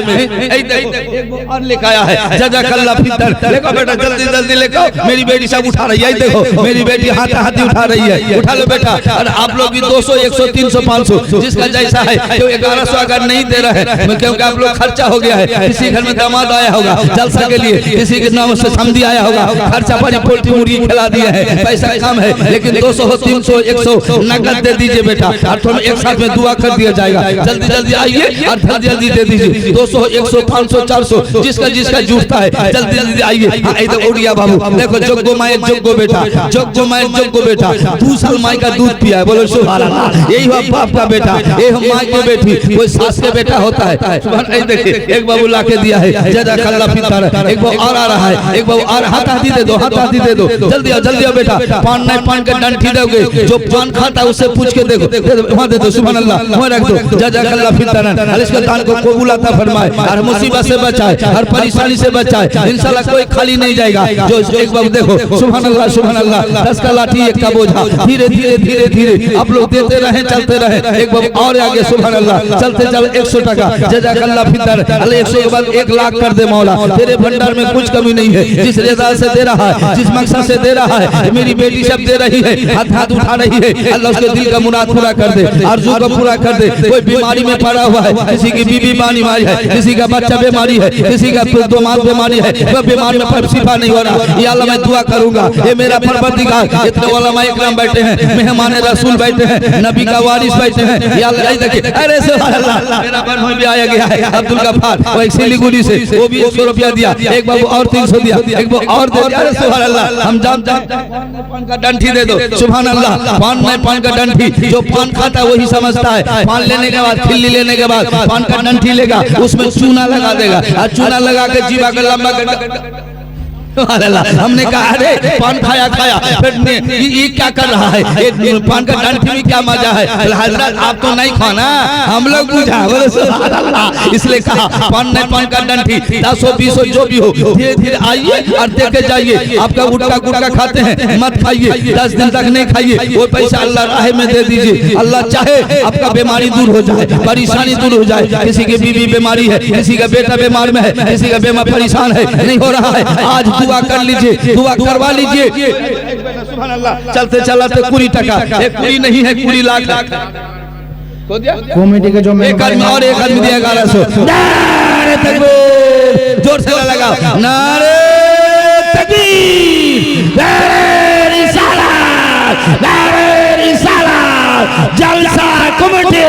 और लेके आया है। जज़ाकल्लाह फितर देखो बेटा, जल्दी जल्दी लेको। मेरी बेटी सब उठा रही है, देखो मेरी बेटी हाथ हाथी उठा रही है। उठा लो बेटा। और आप लोग भी 200 100 300 500 जिसका जैसा है। क्यों 1100 अगर नहीं दे रहे हैं क्योंकि आप लोग खर्चा हो गया है। किसी घर में दामाद आया होगा जलसा के लिए, किसी के नाम से समधी आया होगा, खर्चा पानी पोल्ट्री मुर्गी खिला दिया है, पैसा कम है। लेकिन 200 हो 300 100 नकद दे दीजिए बेटा, और थोड़ा एक साथ में दुआ कर दिया जाएगा। जल्दी जल्दी आइए और जल्दी जल्दी दे दीजिए। 200 100 500 400 जिसका जिसका जुटता है जल्दी जल्दी आइए। इधर उड़िया बाबू देखो, जोगो माए जोगो बेटा, जोगो माए जोगो बेटा। 2 साल माई का दूध पिया है, बोलो सुभान अल्लाह। यही हुआ बाप का बेटा, ये हम माँ की बेटी, कोई सास के बेटा होता है। सुभान। देखिए एक बाबू ला के दिया है, जज़ाकल्लाह फितर। एक बाबू और आ रहा है, एक बाबू और हाथ हाथी दे दो, हाथ हाथी दे दो। जल्दी आओ जल्दी आओ बेटा। पान नहीं पान के डंठी दोगे, जो पान खाता उससे पूछ के देखो, वहाँ दे दो। सुभान अल्लाह, वहाँ रख दो। जज़ाकल्लाह फितर। इसके दान को कबूल अता फरमाए, हर मुसीबत से बचाए, हर परेशानी से बचाए। इंशाल्लाह कोई खाली नहीं जाएगा। जो एक बाबू देखो, सुभान अल्लाह सुभान अल्लाह। 10 का लाठी 1 का बोझा, धीरे धीरे धीरे धीरे आप लोग देते रहे चलते रहे। एक बाबू और आगे, सुभान अल्लाह। चलते चल 100 टका जज़ाकल्लाह फितर। अल्लाह 100 के बाद 1 लाख कर दे मौला। तेरे भंडार में कुछ कमी नहीं है। जिस रिज़ा से दे रहा है, जिस मकसद से दे रहा है, मेरी बेटी सब दे रही है, हाथ हाथ उठा रही है। अल्लाह उसके दिल का मुराद पूरा कर दे, आरज़ू को पूरा कर दे। कोई बीमारी में पड़ा हुआ है, किसी की बीबी बीमारी है, किसी का बच्चा बीमारी है, किसी का दोमाद बीमारी है, वह बीमार में पर शिफा नहीं हो रहा। या अल्लाह मैं दुआ करूंगा, ये मेरा परवरदिगार। इतने उलमा इकराम बैठे हैं, मेहमान रसूल बैठे हैं, नबी का वारिस बैठे हैं। या अल्लाह देखिए, अरे सुभान अल्लाह, मेरा बहन भी आया गया है अब्दुल गफ्फार, वो एक सिलीगुड़ी से, वो भी 100 रुपया दिया। एक बाबू और 300 दिया, एक बाबू और दे दिया। अरे सुभान अल्लाह, हम जान पान का डंठी दे दो। सुभान अल्लाह, पान में पान का डंठी, जो पान खाता है वही समझता है। पान लेने के बाद, खिल्ली लेने के बाद पान का डंठी लेगा, उसमें चूना लगा देगा, और चूना लगा के जीवा का लंबा कर। हमने कहा अरे पान खाया खाया, फिर ये क्या कर रहा है, पान का डंठी में क्या मजा है। हजरत आप तो नहीं खाना, हम लोग बुझा, इसलिए कहा पान नहीं पान का डंठी 10 20 जो भी हो, धीरे धीरे आइए और देखे जाइए। आपका गुटका गुटका खाते हैं मत खाइए, 10 दिन तक नहीं खाइए। वो पैसा अल्लाह राह में दे दीजिए। अल्लाह चाहे आपका बीमारी दूर हो जाए, परेशानी दूर हो जाए। किसी की बीवी बीमारी है, किसी का बेटा बीमार में है, किसी का बेमार परेशान है, नहीं हो रहा है, आज दुआ कर लीजिए, दुआ करवा लीजिए। सुभान अल्लाह। चलते चलाते 20 टका, एक कुड़ी नहीं है, 20 लाख कमेटी के जो एक आदमी और एक आदमी दिया 1100। नारे तकबीर, जोर से लगा, नारे तकबीर, नारे रिसालत, नारे रिसालत। जलसा कमेटी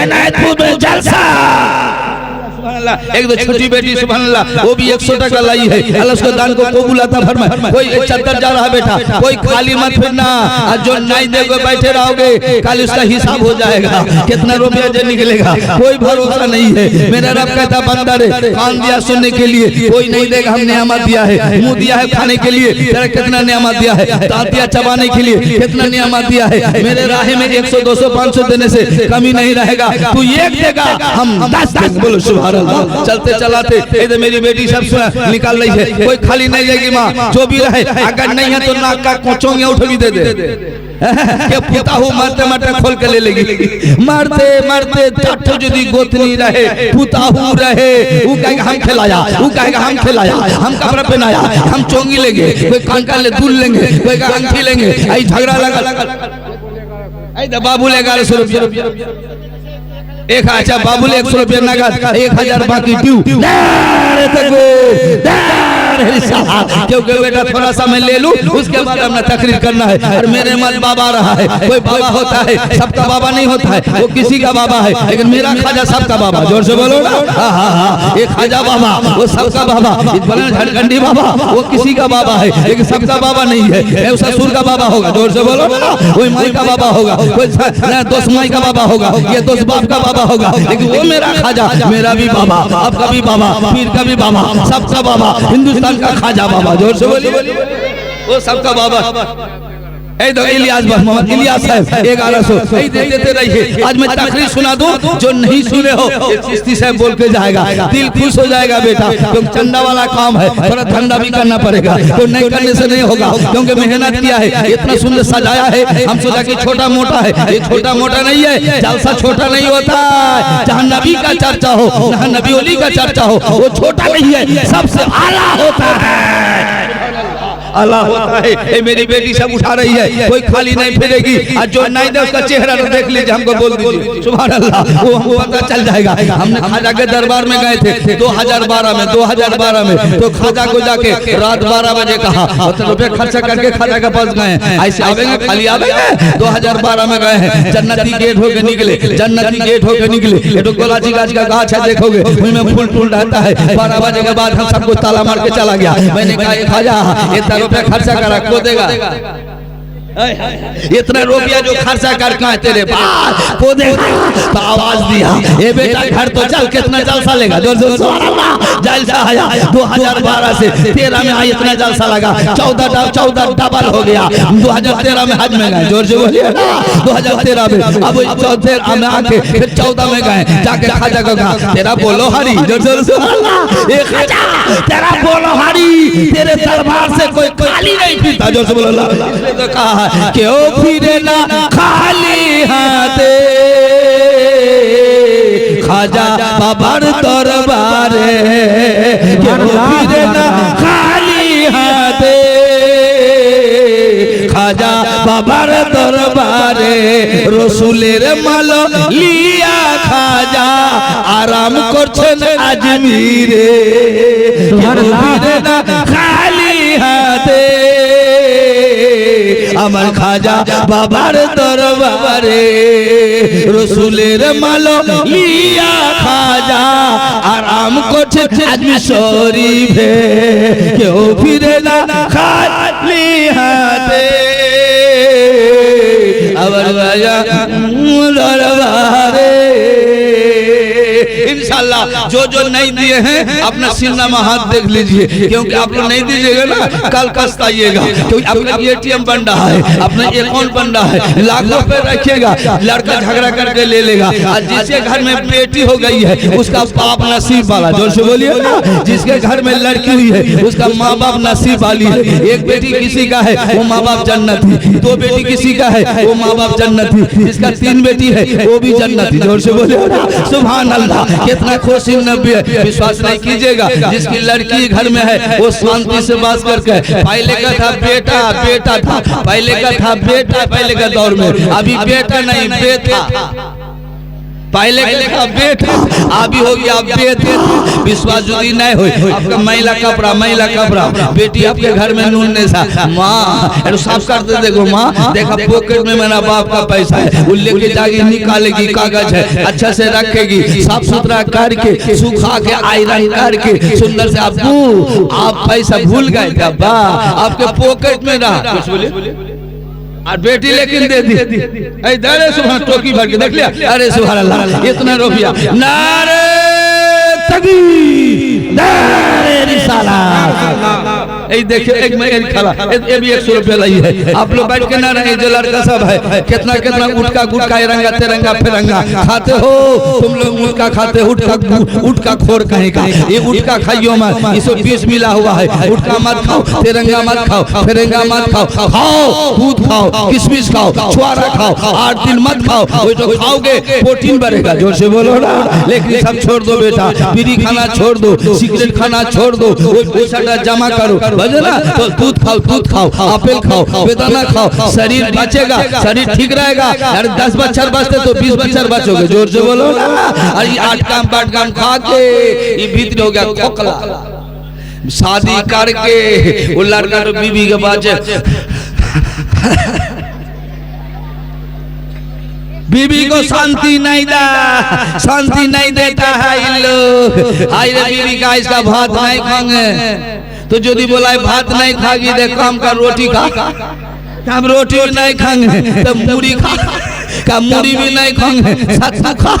इनायतपुर में जलसा। एक दो छोटी बेटी सुभान अल्लाह, वो भी 100 टका लाई है। अल्लाह उसके दान को कबूल अता फरमाए। कोई चक्कर जा रहा है बेटा, कोई खाली मत फिरना, और जो नहीं देगा बैठे रहोगे कल उसका हिसाब हो जाएगा, कितना रुपया जो निकलेगा कोई भरोसा नहीं है। मेरा रब कहता बंदा रे, कान दिया सुनने के लिए, कोई नहीं देगा, हम नेमत दिया है। मुंह दिया है खाने के लिए, तेरा कितना नेमत दिया है। दांत दिया चबाने के लिए, कितना नेमत दिया है। मेरे राह में 100 200 500 देने से कमी नहीं रहेगा। तू एक देगा, हम 10 देंगे। बोलो सुभान अल्लाह। चलते चलाते इधर मेरी बेटी सब निकाल रही है, कोई खाली नहीं जाएगी माँ, जो भी रहे। अगर नहीं है तो नाक का कोचोंगे उठ भी दे दे। क्या पुता हूँ मारते मारते खोल के ले लेगी, मारते मारते टाटो यदि गोतनी रहे, पुता हूँ रहे, वो कहेगा हम खिलाया, वो कहेगा हम खिलाया, हम कपड़ा पहनाया, हम चोंगी लेंगे, कोई कांका ले दूल लेंगे, कोई अंगठी लेंगे। आई झगड़ा लगा, बाबू ले 1100 रुपया, एक अच्छा बाबू ले 100 रुपया नगद, 1000 बाकी ड्यू। क्योंकि बेटा थोड़ा सा मैं ले लूं, उसके बाद हमने तकरीर करना है। और मेरे मत बाबा रहा है, कोई बाबा होता है, सबका बाबा नहीं होता है, वो किसी का बाबा है, लेकिन मेरा खाजा सबका बाबा। जोर से बोलो ना, हाँ, एक खाजा बाबा वो सबका बाबा, झारखंडी बाबा वो किसी का बाबा है, लेकिन सबका बाबा नहीं है। ससुर का बाबा होगा, जोर से बोलो ना, कोई माई का बाबा होगा, कोई दोस्त माई का बाबा होगा, ये दोस्त बाप का बाबा होगा, लेकिन वो मेरा खाजा, मेरा भी बाबा, आपका भी बाबा, पीर का भी बाबा, सबका बाबा, हिंदुस्तान का खाजा बाबा। जोर से बोलिए, वो सबका बाबा। ए दो इलियास मोहम्मद इलियास साहब 1100 यही देते रहिए। आज मैं तकरीर सुना दूं, जो नहीं सुने हो ये चिश्ती साहब बोल के जाएगा, दिल खुश हो जाएगा बेटा, क्योंकि चंदा वाला काम है, थोड़ा ठंडा भी करना पड़ेगा, तो नहीं करने से नहीं होगा, क्योंकि मेहनत किया है, इतना सुंदर सजाया है। हम सोचा कि छोटा मोटा है, ये छोटा मोटा नहीं है, जलसा छोटा नहीं होता है। जहाँ नबी का चर्चा हो, जहाँ नबी वली का चर्चा हो, वो छोटा नहीं है, सबसे आला होता है, अल्लाह होता है। ए मेरी बेटी सब उठा रही है, कोई खाली नहीं फिरेगी, और जो नहीं दे उसका चेहरा तो देख लीजिए, हमको बोल दीजिए सुभान अल्लाह, वो हमको पता चल जाएगा। हमने खाजा के दरबार में गए थे 2012 में, तो खाजा को जाके रात 12 बजे कहा, रुपये खर्चा करके खाजा के पास गए, ऐसे आवेंगे खाली आवेंगे। 2012 में गए हैं, जन्नती गेट होके निकले, जन्नती गेट होके निकले, तो गोलाची गाछ का गाछ है देखोगे, उसमें फूल फूल रहता है। 12 बजे के बाद हम सबको ताला मार के चला गया। मैंने कहा खाजा रुपया खर्चा करा को देगा, इतना रुपया जो खर्चा कर है तेरे पास को देगा, तो आवाज दिया ए बेटा घर तो चल, कितना जलसा लेगा, जोर जोर जलसा आया 2012 से 13 में आया, इतना जलसा लगा, 14 डबल हो गया। 2013 में हज में गए, जोर से बोलिए 2013 में, अब 14 में आके फिर 14 में गए, जाके खाजा को कहा तेरा बोलो हरी, जोर जोर से तेरा बोलो हरी, तेरे दरबार से कोई खाली नहीं पीता, जोर से बोलो इसने तो कहा क्यों फिरे ना खाली हाथे, खाजा बाबर दरबारे, क्यों फिरे ना खाली हाथे, खाजा बाबर दरबारे, रसूलेर माल लिया खाजा आराम করছেন আজমিরে, ফিরে না খালি হাতে, আমার খাজা বাবার দরবারে, রসুলের মাল লিয়া খাজা আরাম করছে আজমির শরীফে, কেউ ফিরে না খালি হাতে, আমার খাজা দরবারে। इंशाल्लाह जो नहीं दिए हैं अपना सीना में हाथ देख लीजिए, क्योंकि आप लोग नहीं दीजिएगा ना कल पछताइएगा, क्योंकि अपना एटीएम बन रहा है, अपना अकाउंट बन रहा है, लाखों पे रखिएगा, लड़का झगड़ा करके ले लेगा। और जिसके घर में बेटी हो गई है उसका बाप नसीब वाला, जोर से बोलिए ना, जिसके घर में लड़की हुई है उसका माँ बाप नसीब वाली है। एक बेटी किसी का है वो माँ बाप जन्नती, 2 बेटी किसी का है वो माँ बाप जन्नती, जिसका 3 बेटी है वो भी जन्नती, जोर से बोलिए सुभान अल्लाह। कितना खुशी नबी है, विश्वास नहीं कीजिएगा, जिसकी लड़की घर में है वो शांति से बात करके, पहले का था बेटा बेटा था, पहले का था बेटा पहले का दौर में, अभी बेटा नहीं बेटा, पहले का बेटा अभी हो गया बेटा। विश्वास यदि नहीं हो आपका महिला कपड़ा बेटी आपके घर में नून ने सा माँ साफ करते देखो, माँ देखा पॉकेट में मेरा बाप का पैसा है, वो लेके जाके निकालेगी, कागज है अच्छा से रखेगी, साफ सुथरा करके सुखा के आयरन करके सुंदर से। आप पैसा भूल गए क्या बा, आपके पॉकेट में रहा, और बेटी लेकिन दे दी, अरे सुबह टोकी भर के देख लिया, अरे सुभान अल्लाह इतना रुपया, नारे तकबीर नारे रिसालत। ये देखिए एक मैं खड़ा, ये भी 100 रुपया लाई है, आप लोग बैठ के ना रहे, जो लड़का सब है कितना कितना उठका गुटका रंगा तिरंगा फिरंगा खाते हो तुम लोग, उठका खाते उठका खोर कहीं का, ये उठका खाइयो मत, 120 मिला हुआ है, उठका मत खाओ, तिरंगा मत खाओ, फिरंगा मत खाओ, खाओ दूध खाओ, किशमिश खाओ, छुआरा खाओ, 8 दिन मत खाओ, वो तो खाओगे प्रोटीन बढ़ेगा, जोर से बोलो ना। लेकिन सब छोड़ दो बेटा, बीड़ी खाना छोड़ दो, सिगरेट खाना छोड़ दो, पैसा जमा करो, बजे ना, तो दूध खाओ, एप्पल खाओ, बेदाना खाओ, शरीर बचेगा, शरीर ठीक रहेगा। यार 10 बच्चर बचते तो 20 बच्चर बचोगे, जोर से बोलो ना। अरे 8 काम 8 काम खा के ये भीतर हो गया खोखला, शादी करके वो लड़का तो बीवी के पास बीबी को शांति नहीं देता है इन लोग। आई रे बीबी का इसका भात नहीं खाएंगे, तो यदि बोला भात नहीं खागी देखो हम का रोटी खा, हम रोटी नहीं खाएंगे तो मूढ़ी खा, का मुड़ी भी नहीं खाएंगे, सत्तू खा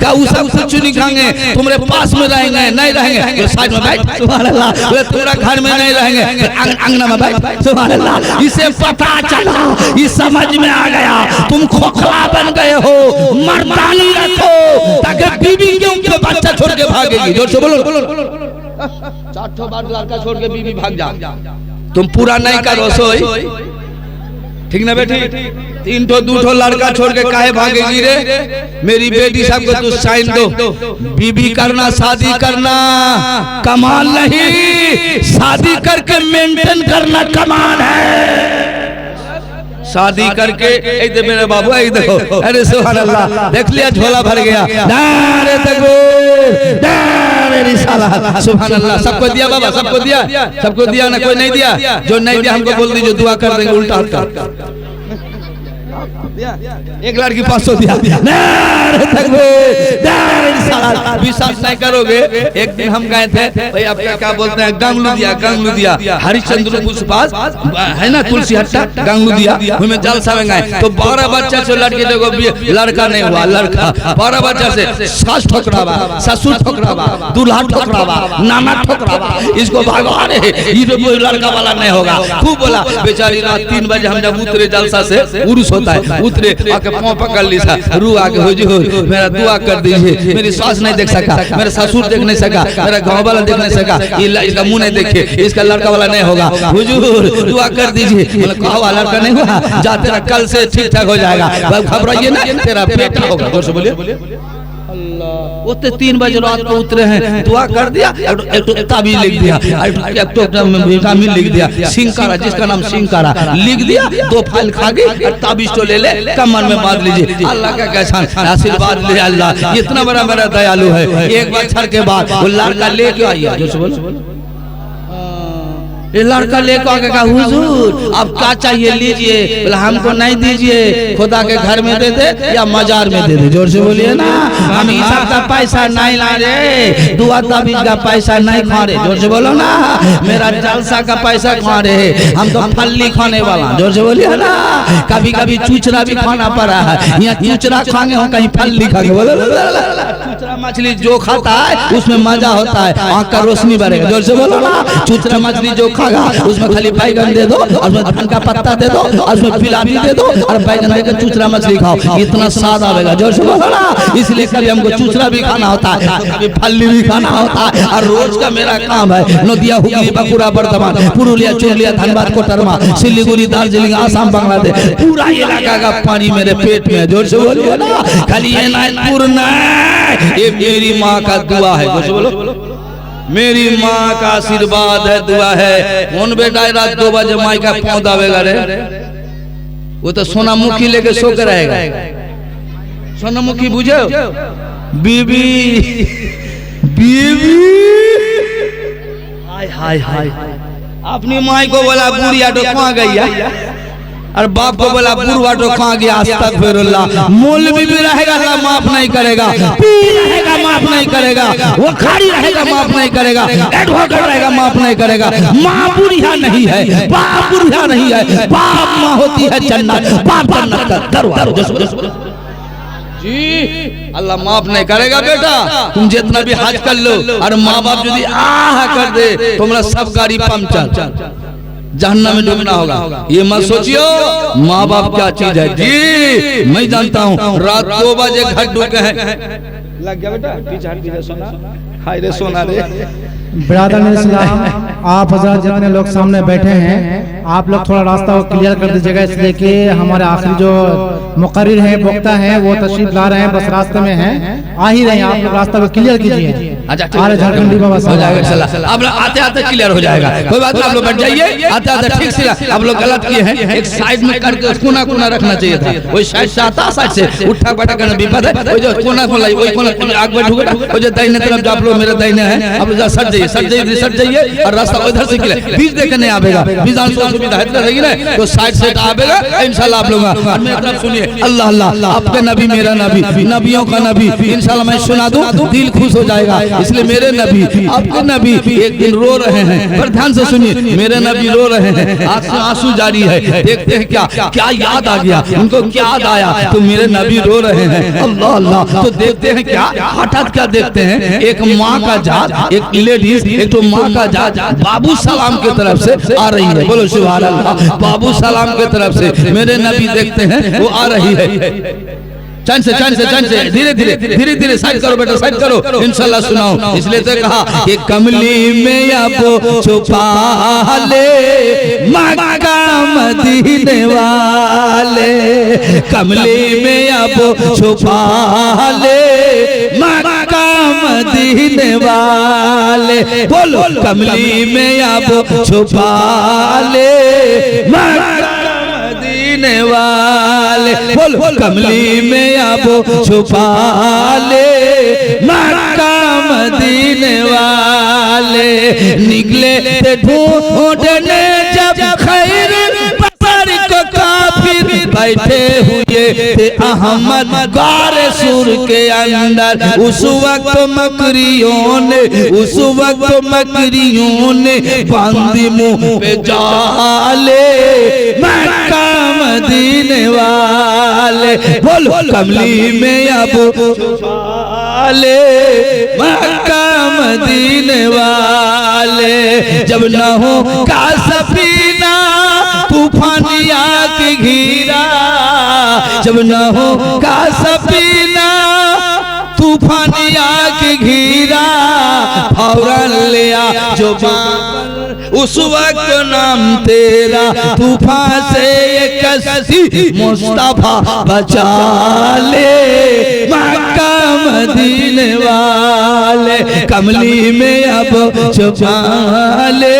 का वो सब कुछ नहीं खाएंगे, तुम्हारे पास में रहेंगे नहीं रहेंगे, साइड में बैठ सुभान अल्लाह, तुम्हारा घर में नहीं रहेंगे, अंगना में बैठ सुभान अल्लाह। इसे पता चला, इस समझ में आ गया तुम खोखला बन गए हो, मर्दानी रखो ताकि बीबी के ऊपर बच्चा छोड़ के भागेगी। जोर से बोलो, 4 बार लड़का छोड़ के बीबी भाग जा, तुम पूरा नहीं करो सोई, ठीक ना बेटी? 3-2 लड़का छोड़ के काहे भागेगी रे? मेरी बेटी साहब को तू साइन दो, बीबी करना शादी करना कमाल नहीं, शादी करके मेंटेन करना कमाल है। शादी करके दे मेरे बाबू, देखो, अरे सुभान अल्लाह, देख लिया झोला भर गया, नारे तकबीर, नारे रिसालत, सुभान अल्लाह। सबको दिया बाबा, सबको दिया, सबको दिया ना, कोई नहीं दिया? जो नहीं दिया हमको बोल दीजिए, दुआ कर देंगे उल्टा हाथ कर। एक लड़की 500 दिया, नारे तकबीर, नारे रिसालत। विश्वास नहीं करोगे, एक दिन हम गए थे भाई, आपका क्या बोलते हैं, गांगलू दिया हरिश्चंद्र के पास है ना, तुलसी हट्टा, गांगलू दिया में जलसा में गए तो 12 बच्चा से लड़की देखो, लड़का नहीं हुआ, लड़का 12 बच्चा से सास ठोकरावा, ससुर ठोकरावा, दूल्हा ठोकरावा, नाना ठोकरावा, इसको भगवा रहे, ये लड़का वाला नहीं होगा। खूब बोला, बेचारी रात 3 बजे हम जब उतरे जलसा से, उर्स होता है, उतरे आके पाँव पकड़ ली था, रू आके हुजूर मेरा दुआ कर दीजिए, मेरी सास नहीं देख सका, मेरा ससुर देख नहीं सका, मेरा गाँव वाला देख नहीं सका, इसका मुंह नहीं देखे, इसका लड़का वाला नहीं होगा, हुजूर दुआ कर दीजिए। कहा हुआ लड़का नहीं हुआ, जा तेरा कल से ठीक ठाक हो जाएगा, घबराइए ना, तेरा बेटा होगा। जोर से बोलिए अल्लाह। वो 3 बजे रात को उतरे हैं, दुआ कर दिया, एक ताबीज लिख दिया, विटामिन लिख दिया, सिंकारा, जिसका नाम सिंकारा लिख दिया, 2 फाइल खा गई, ताबीज तो ले ले, कमर में बांध लीजिए, अल्लाह का कैसा आशीर्वाद ले, अल्लाह इतना बड़ा मेरा दयालु है। एक बच्चर के बाद वो लड़का लेके आइए, जो बोल ये लड़का लेकर आके कहा, हुजूर अब क्या चाहिए लीजिए, बोला हमको नहीं दीजिए, खुदा के घर में दे दे या मजार में दे दे। जोर से बोलिए ना, हम हिसाब का पैसा नहीं ला रहे, दुआ ताबीज का पैसा नहीं खा रहे। जोर से बोलो ना, मेरा जलसा का पैसा खा रहे, हम तो फल्ली खाने वाला। जोर से बोलिए ना, कभी कभी चूचरा भी खाना पड़ा है, यहाँ चूचरा खाएंगे हो, कहीं फल्ली खाएंगे। बोलो चूचरा मछली जो खाता है उसमें मजा होता है, आँख का रोशनी बढ़ेगा। जोर से बोलो ना, चूचरा मछली जो उसमें खाली बैगन दे दो, उसमें धन का पत्ता दे दो, उसमें पिलावी दे दो, और बैगन देकर चूचरा मछली खाओ, इतना स्वाद आएगा। जोर से बोलो ना, इसलिए कभी हमको चूचरा भी खाना होता है, कभी फल्ली भी खाना होता है, और रोज का मेरा काम है नदिया, हुगली, बांकुड़ा, बर्धमान, पुरुलिया, चुरलिया, धनबाद, कोटरमा, सिलीगुड़ी, दार्जिलिंग, आसाम, बांग्लादेश, पूरा इलाका का पानी मेरे पेट में। जोर से बोलिए ना, खाली ये नायपुर नहीं, ये मेरी माँ का दुआ है। जोर से बोलो, मेरी माँ का आशीर्वाद है, दुआ है। कौन बेटा रात 2 बजे माई का पाँव दावेगा रे? वो तो सोनामुखी लेके सो के रहेगा। सोनामुखी बुझे, बीबी बीबी, हाय हाय हाय, अपनी माई को बोला बुढ़िया तो कहाँ गई है, और बाप को बोला बुढ़वा तो कहाँ गया, अस्तगफिरुल्लाह। मौलवी भी रहेगा अल्लाह माफ नहीं करेगा, पीर रहेगा माफ नहीं करेगा, वो खाड़ी रहेगा माफ नहीं करेगा, एडवोकेट रहेगा माफ नहीं करेगा। माँ बुढ़िया नहीं है, बाप बुढ़िया नहीं है, बाप माँ होती है जन्नत, बाप जन्नत का दरवाजा। जी अल्लाह माफ नहीं करेगा बेटा, तुम जितना भी हज कर लो, और माँ बाप यदि आह कर दे तुम्हारा सब गाड़ी पंचर, जहन्नम में डूबना होगा। ये मत सोचियो माँ बाप क्या चीज है। जी मैं जानता हूँ, रात 2 बजे घर डूबे हैं, लग गया बेटा, पीछे सोना, हाय रे सोना रे। बिरादर इस्लाम, आप हजरत जितने लोग सामने बैठे हैं, आप लोग थोड़ा रास्ता को क्लियर कर दीजिएगा, इसलिए कि हमारे आखिरी जो मुकर्रिर है, वक्ता है, वो तशरीफ ला रहे हैं, बस रास्ते में हैं, आ ही रहे हैं, आप लोग रास्ता को क्लियर कीजिए। झारखंडी बाबा हो जाएगा, अब आते आते क्लियर हो जाएगा, कोई बात नहीं, आप लोग बैठ जाइए। आते आते ठीक से आप लोग गलत किए हैं, एक साइड में करके कोना कोना रखना चाहिए था, वही साइड से आता, साइड से उठा बैठा करना विपद है, वो जो कोना खोला वही कोना आग में ढूंढा, वो जो दाहिने तरफ आप लोग मेरे दाहिने हैं, अब सट जाइए और रास्ता उधर से क्लियर, बीच देखे नहीं आवेगा, बीच सुविधा है ना, तो साइड से आवेगा इंशाल्लाह। आप लोग मेरी तरफ सुनिए, अल्लाह अल्लाह, आपके नबी मेरा नबी, नबियों का नबी, इंशाल्लाह मैं सुना दूं, दिल खुश हो जाएगा। इसलिए मेरे नबी, आपके नबी एक दिन रो रहे हैं, पर ध्यान से सुनिए, मेरे नबी रो रहे हैं, आंसू जारी है। देखते हैं क्या याद आ गया उनको, क्या याद आया, तो मेरे नबी रो रहे हैं। अल्लाह अल्लाह, तो देखते हैं क्या, हठात क्या देखते हैं, एक माँ का जात, एक लेडीज, एक तो माँ का जात बाबू सलाम की तरफ से आ रही है। बोलो सुभान अल्लाह। बाबू सलाम की तरफ से मेरे नबी देखते हैं वो आ रही है। चैन से धीरे धीरे साइड करो बेटा, साइड करो, इंशाल्लाह सुनाओ। इसलिए तो कहा कि कमली में अब छुपा ले मक्का मदीने वाले, कमली में अब छुपा ले मक्का मदीने वाले। बोलो कमली में अब छुपा ले मक्का मदीने वाले। बोलो कमली में अब छुपा ले मक्का मदीने वाले। निकले थे ढूंढने जब खैर बसर को काफिर, बैठे हुए थे अहमद गारे सुर के अंदर। उस वक्त मकरियों ने बांधी मुंह पे जाले मक्का मदीने वाले। बोलो कमली में अब छुपाले मक्का मदीने वाले। जब न हो का सफीना तूफानिया के घिरा, जब न हो का सफीना तूफानिया के घिरा, फौरन लिया जो उस वक्त नाम तेरा, तूफान से ये कश्ती मुस्तफा बचा ले मक्का मदीने वाले। कमली में अब छुपा ले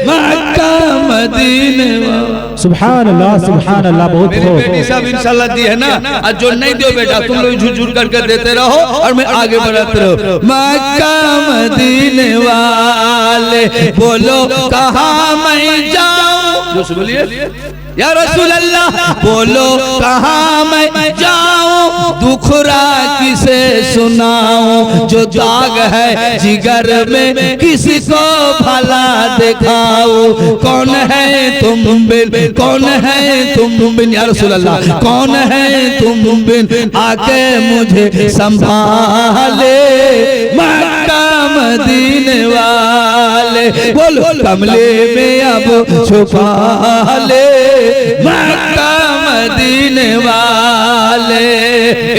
मक्का मदीने वाले। सुभान अल्लाह, सुभान अल्लाह। बहुत मेरी बेटी सब इंशाल्लाह दी है ना, और जो नहीं दियो बेटा तुम लोग झुझुर करके देते रहो और मैं आगे बढ़ाते रहो। मक्का मदीने वाले, बोलो कहाँ मैं जाऊं, जो बोलिए या रसूल अल्लाह, बोलो कहाँ मैं जाऊं, दुखरा किसे सुनाऊं, जो दाग है जिगर में किसी को भला दिखाऊं। कौन है तुम बिन, कौन है तुम बिन या रसूल अल्लाह, कौन है तुम बिन, आके मुझे संभाले मक्का मदीने वाले। बोलो कमले में अब छुपा ले मक्का मदीने वाले।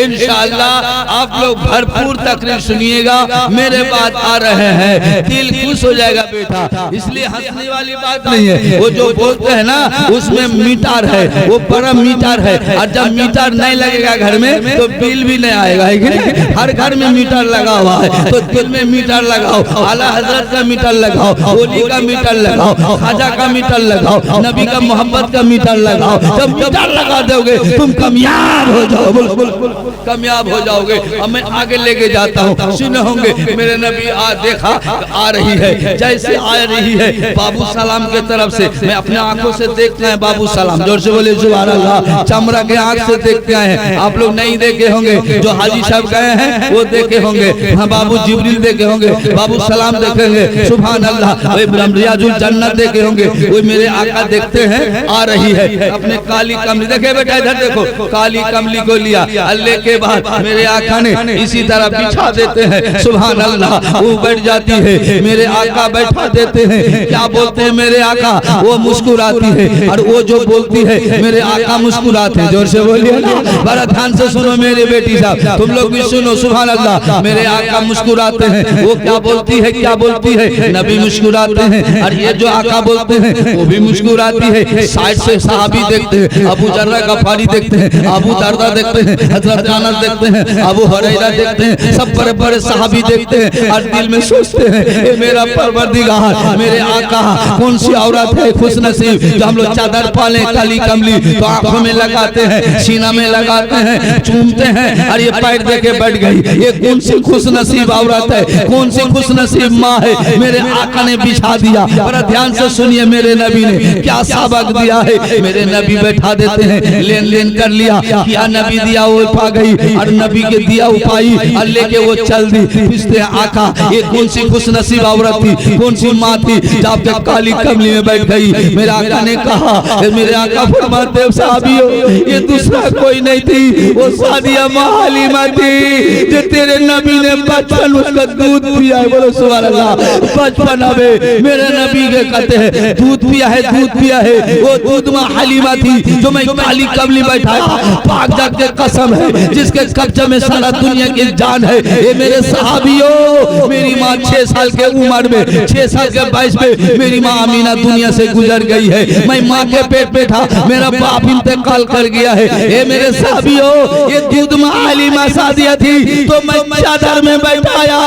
इंशाअल्लाह आप लोग भरपूर तकरीर सुनिएगा, मेरे बात आ रहे हैं, दिल खुश हो जाएगा बेटा। इसलिए हंसने वाली बात नहीं है, वो जो बोलते हैं ना उसमें मीटर है, वो बड़ा मीटर है, और जब मीटर नहीं लगेगा घर में तो बिल भी नहीं आएगा, है कि नहीं? हर घर में मीटर लगा हुआ है, तो दिल में मीटर लगाओ, आला हजरत का मीटर लगाओ, ओली का मीटर लगाओ, खाजा का मीटर लगाओ, नबी का मोहब्बत का मीटर लगाओ। जब मीटर लगा दोगे तुम कामयाब हो जाओ, कामयाब हो जाओगे। अब मैं आगे लेके जाता हूँ, सुने होंगे मेरे नबी देखा आ रही है, जैसे आ रही है बाबू सलाम के तरफ से, मैं अपने आंखों से देखते हैं बाबू सलाम, जोर से बोले सुभान अल्लाह। चमरा के आंख से देखते हैं, आप लोग नहीं देखे होंगे, जो हाजी साहब गए हैं वो देखे होंगे, हाँ बाबू जिब्रील देखे होंगे, बाबू सलाम देखेंगे, सुभान अल्लाह। रियाजुल जन्नत देखे होंगे, वो मेरे आका देखते हैं आ रही है अपने काली कमली। देखे बेटा इधर देखो, काली कमली को लिया, अल्लाह के बाद मेरे आका ने इसी तरह बिछा देते हैं, सुभान अल्लाह। वो बैठ जाती है, मेरे आका बैठा देते हैं, क्या बोलते हैं मेरे आका, वो मुस्कुराती है, और वो जो बोलती है मेरे आका मुस्कुराते हैं। जोर से बोलिए ना, बड़ा ध्यान से सुनो मेरे बेटी साहब, तुम लोग भी सुनो, सुभान अल्लाह। मेरे आका मुस्कुराते हैं, वो क्या बोलती है, क्या बोलती है, नबी मुस्कुराते हैं, और ये जो आका बोलते हैं वो भी मुस्कुराती है। साइड से सहाबी देखते हैं, अबू जर्रा गफारी देखते हैं, अबू दरदा देखते हैं, हजरत अनस देखते हैं, अबू हुरैरा देखते हैं, सब बड़े बड़े सहाबी देखते हैं, और दिल में सोचते हैं ये मेरा परवरदिगार, मेरे आका कौन सी औरत है खुश नसीब जो हम लोग चादर पाले काली कमली, तो आंखों में लगाते हैं, सीना में लगाते हैं, चूमते हैं, और ये पैर देके बैठ गई, ये कौन सी खुश नसीब औरत है, कौन सी खुश नसीब माँ है, मेरे आका ने बिछा दिया। बड़ा ध्यान से सुनिए मेरे नबी ने क्या सबक दिया है। मेरे नबी बैठा देते हैं लेन देन कर लिया, क्या नबी दिया वो पा गई और नबी के दिया वो पाई और लेके वो चल दी। पूछते आका ये कौन सी खुशनसीब औरत थी, कौन सी माँ थी जब तक काली कमली में बैठ गई। मेरे आका ने कहा, मेरे आका फरमाते हैं साहबियों ये दूसरा कोई नहीं थी, वो सादिया हालिमा थी जो तेरे नबी ने बचपन उसका दूध पिया है। बोलो सुभान अल्लाह। बचपन में मेरे नबी के कहते हैं दूध पिया है, दूध पिया है। वो दूध में हालिमा थी जो मैं काली कमली बैठाया। पाक जात के कसम है जिसके कब्जे में सारा दुनिया की जान है। ये मेरे सहाबियों मेरी माँ 6 साल के उम्र में 6 साल के 22 में मेरी माँ अमीना दुनिया से गुजर गई है। मैं माँ के पेट में था, मेरा बाप इंतकाल कर गया है। ये मेरे सहाबियों ये दूध में हालिमा सादिया थी तो मैं चादर में बैठाया।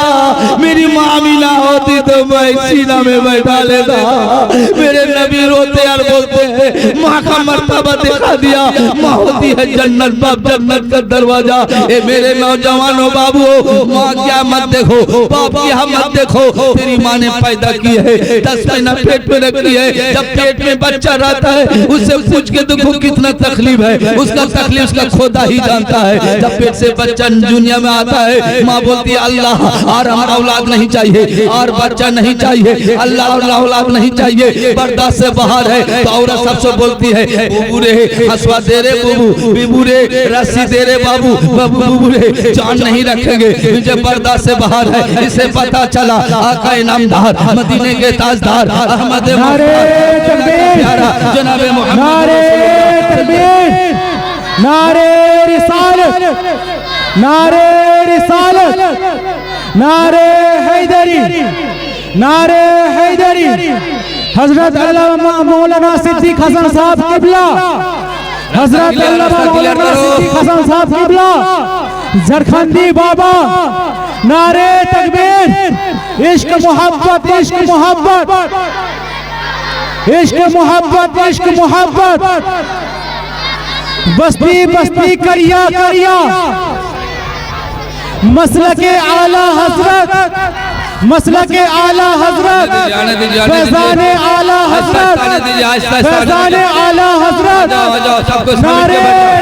मेरी माँ अमीना होती तो मैं सीना में बैठा लेता। मेरे नबी रोते और बोलते हैं माँ का मर्तबा दिखा दिया। माँ होती है जन्नत, बाप जन्नत का दरवाजा। ए मेरे नौजवानों बाबू माँ क्या मत देखो, बाप क्या मत देखो। तेरी माँ ने पैदा की है, 10 महीना पेट में रखी है। जब पेट में बच्चा रहता है उससे पूछ के देखो कितना तकलीफ है। उसका तकलीफ उसका खुदा ही जानता है। जब पेट से बच्चा दुनिया में आता है माँ बोलती है अल्लाह और हम औलाद नहीं चाहिए और बच्चा नहीं चाहिए, अल्लाह और औलाद नहीं चाहिए, बर्दाश्त से बाहर है। तो औरत सबसे बोलती है बुबू रे हंसवा दे रे बुबू, बुबू रे रस्सी दे रे बाबू, बुबू रे जान नहीं रखेंगे, मुझे बर्दाश्त से बाहर है। इसे पता चला आका इनामदार मदीने के ताजदार अहमद जनाबे मोहम्मद नारे तकबीर, नारे रिसालत, नारे रिसालत, नारे हैदरी, नारे हैदरी। हजरत अल्लामा मौलाना सिद्दीक हसन साहब किबला, हजरत अल्लामा मौलाना सिद्दीक हसन साहब किबला, झारखंडी बाबा। नारे तकबीर, इश्क मोहब्बत, इश्क मोहब्बत, इश्क मोहब्बत, इश्क मोहब्बत। बस्ती बस्ती करिया करिया, मसलक के आला हजरत, मसलक के आला हजरत, फैजान आला हजरत, फैजान आला हजरत। नारे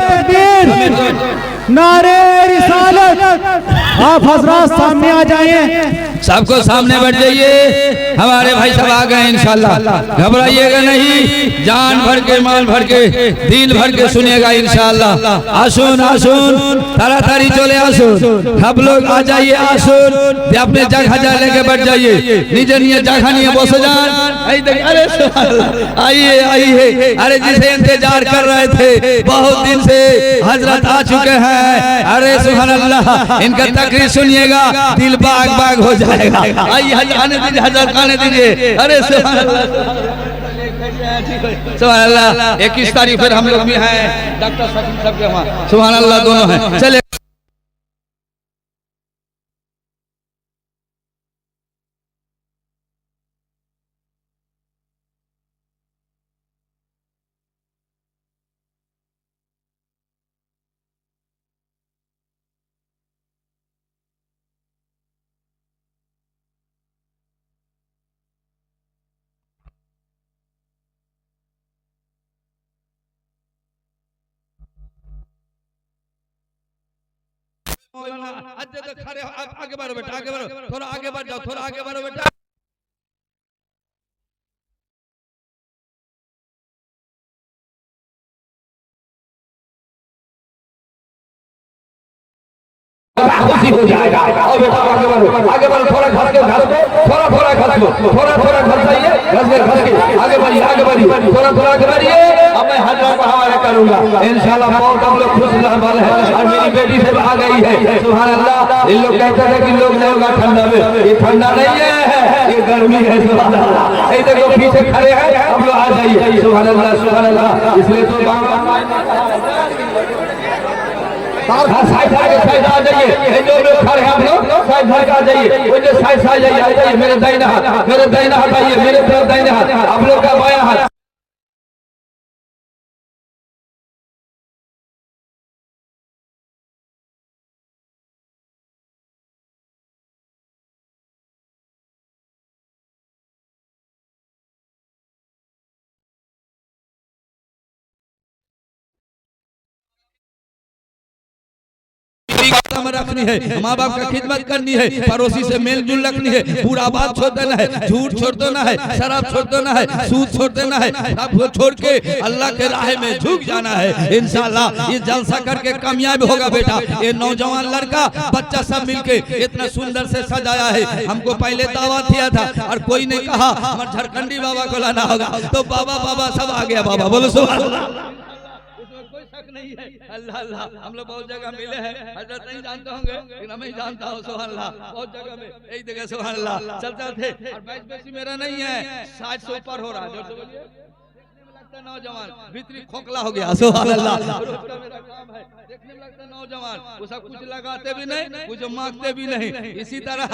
तकबीर, नारे रिसालत। आप हजरत सामने आ जाइए, सबको सामने बैठ जाइए। हमारे भाई सब आ गए इंशाल्लाह, घबराइएगा नहीं, जान भर के माल भर के दिल भर के सुनिएगा इंशाल्लाह। आसुन आसुन तारातारी चले आसुन, सब लोग आ जाइए आसुन, अपने जगह लेके बैठ जाइए, निजे निजे जगह नहीं बस जान। अरे आइए आइए, अरे जिसे इंतजार कर रहे थे बहुत दिन से हजरत आ चुके हैं। अरे सुभान अल्लाह, इनका तकरीर सुनिएगा दिल बाग बाग हो जाएगा। आइए आने दीजिए, हजरत आने दीजिए। अरे सुभान अल्लाह, सुभान अल्लाह। 21 तारीख फिर हम लोग भी हैं, डॉक्टर सचिन साहब के वहाँ, सुभान अल्लाह दोनों हैं। चले खड़े आगे बढ़ो बेटा, आगे बढ़ो, थोड़ा आगे बढ़ जाओ, थोड़ा आगे बढ़ो बेटा। खुशी हो जाएगा। और बेटा आगे बढ़ो, आगे बढ़ो, थोड़ा घस के घस दो, थोड़ा थोड़ा घस लो, थोड़ा थोड़ा घस जाइए, घस के आगे बढ़िए, आगे बढ़िए, थोड़ा थोड़ा आगे बढ़िए। अब मैं हजरत को हवाले करूंगा इंशाल्लाह। बहुत हम लोग खुश रहने वाले हैं और मेरी बेटी से आ गई है, सुभान अल्लाह। इन लोग कहते थे कि लोग नहीं होगा ठंडा में, ये ठंडा नहीं है, ये गर्मी है, सुभान अल्लाह। ऐसे लोग पीछे खड़े हैं, हम लोग आ जाइए, सुभान अल्लाह, सुभान अल्लाह। इसलिए तो साइड आ जाइए, जो लोग खड़े हैं आप लोग साइड आ जाइए, वो जो साइड आ जाइए, मेरे दाहिना हाथ, मेरे दाहिना हाथ आइए, मेरे तरफ दाहिना हाथ, आप लोग का बायां हाथ। कम रखनी है, माँ बाप का खिदमत करनी है, पड़ोसी से मेल जुल रखनी है, बुरा बात छोड़ देना है, झूठ छोड़ देना है, शराब छोड़ देना है, सूद छोड़ देना है, सब छोड़ के अल्लाह के राह में झुक जाना है। इंशाअल्लाह ये जलसा करके कामयाब होगा बेटा। ये नौजवान लड़का बच्चा सब मिलके इतना सुंदर से सजाया है। हमको पहले दावत दिया था और कोई ने कहा हमारे झारखंडी बाबा को लाना होगा, तो बाबा बाबा सब आ गया। बाबा बोलो सुभान अल्लाह, इसमें कोई शक नहीं है। अल्लाह अल्लाह, हम लोग बहुत जगह मिले हैं, हजरत नहीं जानते होंगे लेकिन मैं जानता हूँ। सुभान अल्लाह, बहुत जगह में एक जगह सुभान अल्लाह चलते थे और 22 बेसी मेरा नहीं है, 60 से ऊपर हो रहा है। जो बोलिए नौजवान भीतरी खोखला हो गया। सुभान अल्लाह, मेरा काम है, देखने में लगता नौजवान, वो सब कुछ लगाते भी नहीं, कुछ मांगते भी नहीं। इसी तरह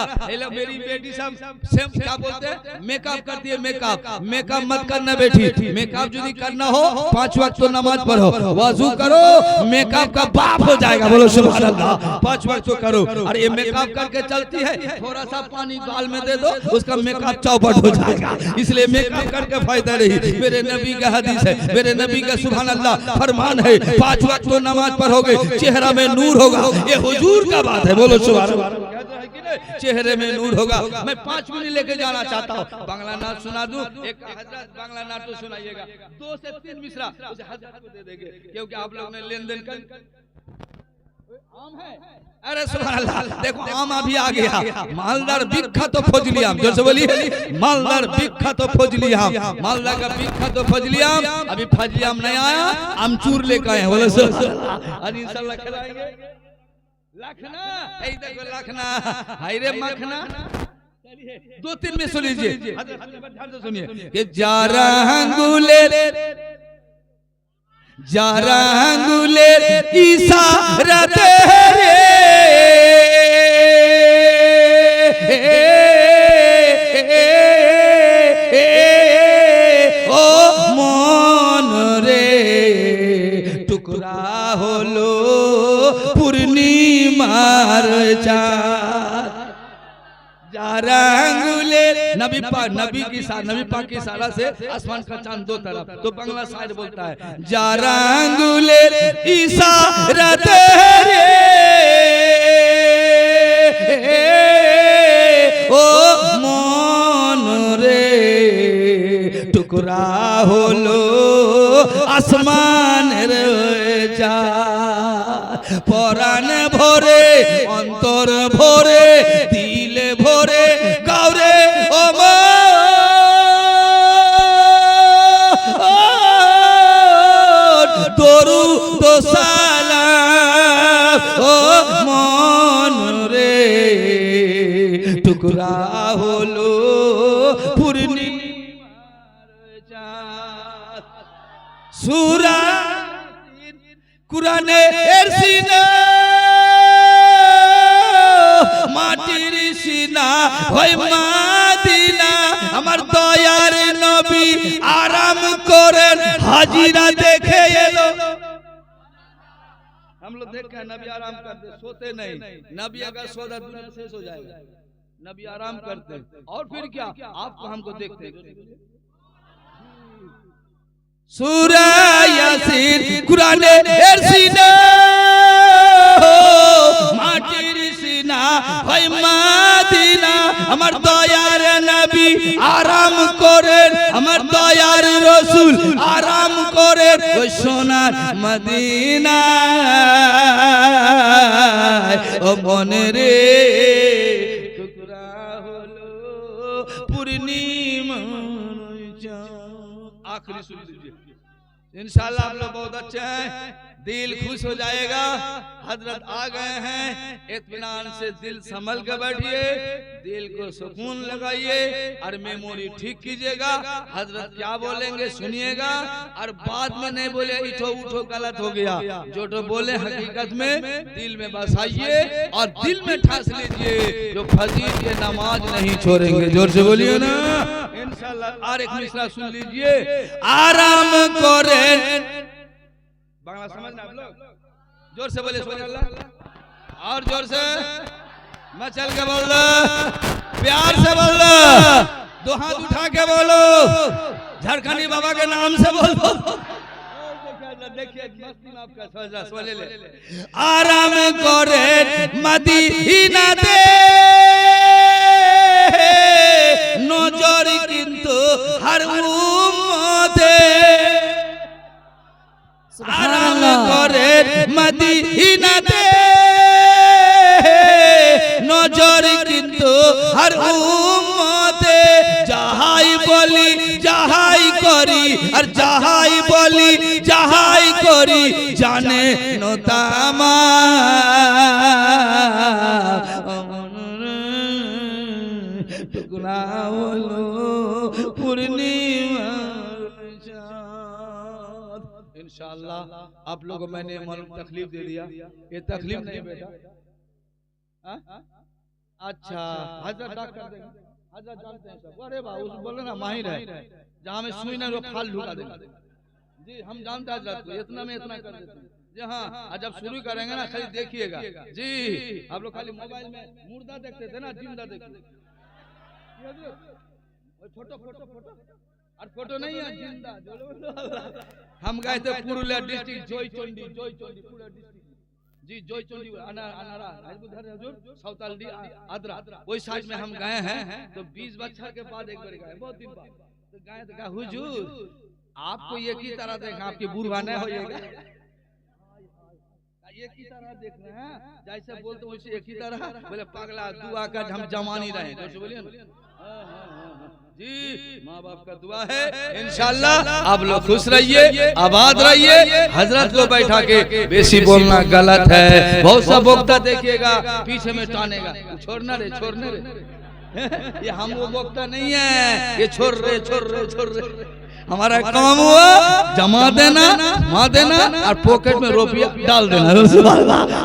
मेरी बेटी सब सेम क्या बोलते हैं, मेकअप करती है। मेकअप मत करना बेटी, मेकअप यदि करना हो 5 वक्त तो नमाज पढ़ो, वजू करो, मेकअप का बाप हो जाएगा। बोलो सुभान अल्लाह, 5 वक्त तो करो। और ये मेकअप करके चलती है, थोड़ा सा पानी गाल में दे दो, उसका मेकअप चौपट हो जाएगा। इसलिए मेकअप करके फायदा नहीं। मेरे नबी का हदीस है, मेरे नबी का सुभान अल्लाह फरमान है, 5 वक्त तो नमाज पढ़ोगे चेहरा में नूर होगा। ये हुजूर का बात है। बोलो सुभान अल्लाह, चेहरे में नूर होगा। मैं 5 मिनट लेके जाना चाहता हूँ, बांग्ला नाट सुना दूं। एक हजरत बांग्ला नाट तो सुनाइएगा, 2 से 3 मिसरा उसे हजरत को दे देंगे, क्योंकि आप लोग ने लेन देन कर आम है। अरे सुभान अल्लाह, देखो आम अभी आ गया। मालदार बिख्या तो फजली आम, जो से बोलिए मालदार बिख्या तो फजली आम, मालदा का बिख्या तो फजली आम। अभी फजली आम नहीं आया, आमचूर लेकर आए। बोले आज इंशाल्लाह खिलाएंगे। लखना, ऐ देखो लखना, हाय रे मखना। 2-3 में सुन लीजिए, सुनिए कि जरा अंगुले इशारा तेरे ओ मन रे टुकड़ा होलो पूर्णिमार चाँद। जरा अंगुले नबी पाक की इशारा से आसमान का चांद 2 तरफ। तो बांग्ला शायर बोलता है, जरा अंगुले इशारा तेरे ओ मन रे टुकड़ा होलो आसमान रे चाँद। परान भोरे अंतर भोरे दिल भोरे गावरे ओ दरु तो सालाम ओ मन रे टुकड़ा होलो पूर्णिमार चाँद। सूरा कुराনে এর সিনা মাটির সিনা হয় মাদিনা। আমার দয়ার নবী আরাম করেন হাজিরা দেখে এলো। हम लोग देख के नबी आराम करते, सोते नहीं। नबी अगर सोता दुनिया शेष हो जाएगा। नबी आराम करते और फिर क्या, आपको हमको देखते। सूरा यासीन कुराने এর সিনা মাটির সিনা হয় মাদিনা। আমার দয়ার নবী আরাম করেন, আমার দয়ার রাসূল আরাম করেন ওই সোনার মদিনায়। ও মনে রে টুকরা হলো पूर्णिमा। आखिरी सुन लीजिए, इंशाल्लाह आप लोग बहुत अच्छे हैं, दिल खुश हो जाएगा। हजरत आ गए हैं, इत्मीनान से दिल संभल के बैठिए, दिल को सुकून लगाइए और मेमोरी ठीक कीजिएगा। हजरत क्या बोलेंगे सुनिएगा और बाद में नहीं बोले इठो उठो गलत हो गया। जो तो बोले हकीकत में दिल में बसाइए और दिल में ठास लीजिए। जो फजीर के नमाज नहीं छोड़ेंगे, जोर से बोलिए ना इंशाल्लाह। और एक मिसरा सुन लीजिए, आराम करें। बांग्ला समझना आप लोग, जोर से बोले सुभान अल्लाह, और जोर से मचल के बोल लो, प्यार से बोल लो, 2 हाथ उठा के बोलो, झारखंडी बाबा के नाम से बोलो। देखिए मस्ती में आपका सोले ले आराम करे मदीनाते नजर किंतु हर उम्मते आराम करे मदीनाते नजर किंतु हर उम्मते जाहाई बोली जाहाई करी और जाहाई बोली जाहाई करी जाने नोतामा टुकड़ा बोलो पूर्णिमा इंशाअल्लाह आप लोगों को मैंने मालूम तकलीफ दे दिया ये तकलीफ नहीं बेटा अच्छा हजरत डॉक्टर देंगे हजरत जानते हैं सब अरे बाबू बोले ना माहिर है जहाँ में सुई ना वो फाल ढुका देगा जी हम जानते हैं हजरत को इतना में इतना कर देते हैं जी हाँ जब शुरू करेंगे ना खाली देखिएगा जी आप लोग खाली मोबाइल में मुर्दा देखते थे ना जिंदा देखते फोटो फोटो फोटो और फोटो नहीं है जिंदा हम गए थे पुरुलिया डिस्ट्रिक्ट जयचंडी पूरा डिस्ट्रिक्ट जी जयचंडी अनारा उधर हुजूर सौतालडी आद्रा वही साइड में हम गए हैं तो 20 बच्चा के बाद एक बार गए बहुत दिन बाद तो गए तो कहा हुजूर आपको एक ही तरह देखा आपकी बुढ़वा नहीं होएगा एक ही तरह देख रहे हैं जैसे बोलते वैसे एक ही तरह बोले पगला दुआ का हम जमानी रहे जैसे बोलिए ना जी माँ बाप का दुआ है इंशाल्लाह आप लोग खुश रहिए आबाद रहिए हजरत को बैठा के बेसी बोलना गलत है बहुत सा बोकता देखिएगा पीछे में टानेगा छोड़ना रे ये हम वो बोकता नहीं है ये छोड़ रहे हमारा काम हुआ जमा देना माँ देना और पॉकेट में रुपया डाल देना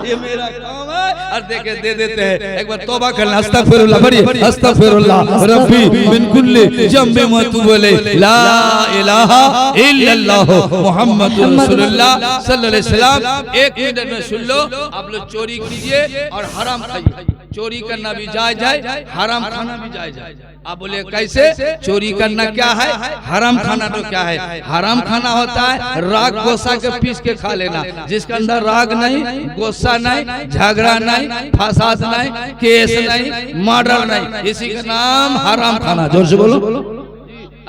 ये मेरा काम है और देखे दे देते हैं एक बार तौबा करना अस्तगफिरुल्लाह पढ़िए अस्तगफिरुल्लाह रब्बी मिन कुल्ली जम्बे मतु बोले ला इलाहा इल्लल्लाह मुहम्मदुर रसूलुल्लाह सल्लल्लाहु अलैहि वसल्लम 1 मिनट में सुन लो आप लोग चोरी कीजिए और हराम खाइए चोरी करना भी जायज है हराम खाना भी जायज है आप बोले कैसे चोरी करना क्या है हराम खाना तो क्या है हराम खाना होता है राग गोसा के पीस के खा लेना जिसके अंदर राग नहीं गोसा नहीं झगड़ा नहीं फसाद नहीं केस नहीं मर्डर नहीं इसी का नाम हराम खाना जोर से बोलो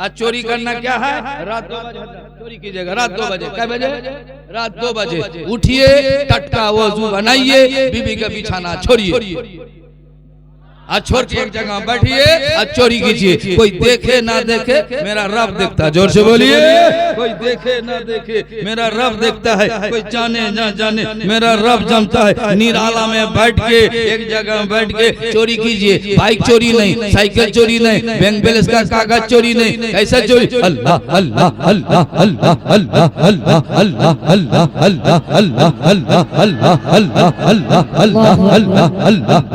आज चोरी करना क्या है रात 2 बजे चोरी कीजिएगा रात 2 बजे क्या बजे रात 2 बजे उठिए टटका वजू बनाइए बीबी का बिछाना छोड़िए आज छोड़ के एक जगह बैठिए आज चोरी कीजिए कोई देखे ना देखे मेरा रब देखता है जोर से बोलिए कोई देखे ना देखे मेरा रब देखता है कोई जाने ना जाने मेरा रब जानता है निराला में बैठ के एक जगह बैठ के चोरी कीजिए बाइक चोरी नहीं साइकिल चोरी नहीं बैंक बैलेंस का कागज चोरी नहीं ऐसा चोरी अल्लाह अल्लाह अल्लाह अल्लाह अल्लाह अल्लाह अल्लाह अल्लाह अल्लाह अल्लाह अल्लाह अल्लाह अल्लाह अल्लाह अल्लाह अल्लाह अल्लाह अल्लाह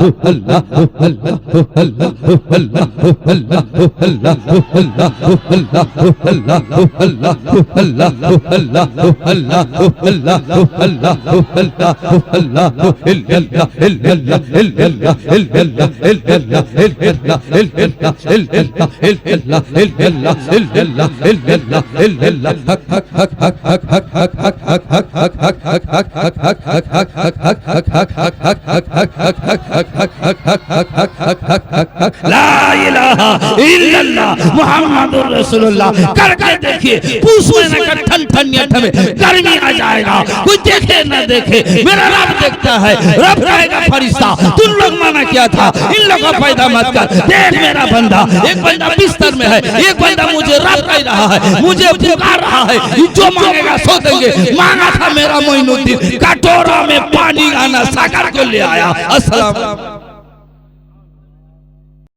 ला इलाहा इल्लल्लाह मुहम्मदुर रसूलुल्लाह करके देखिए पूछ में न ठन ठनियत में गर्मी आ जाएगा कोई देखे ना देखे मेरा रब देखता है रब कहेगा फरिश्ता तुम लोग माना क्या था इन लोगों को पैदा मत कर देख मेरा बंदा एक बंदा बिस्तर में है एक बंदा मुझे रब कह रहा है मुझे पुकार रहा है जो मांगेगा सो देंगे मांगा था मेरा मोइनुद्दीन कटोरा में पानी आना सागर को ले आया अस्सलाम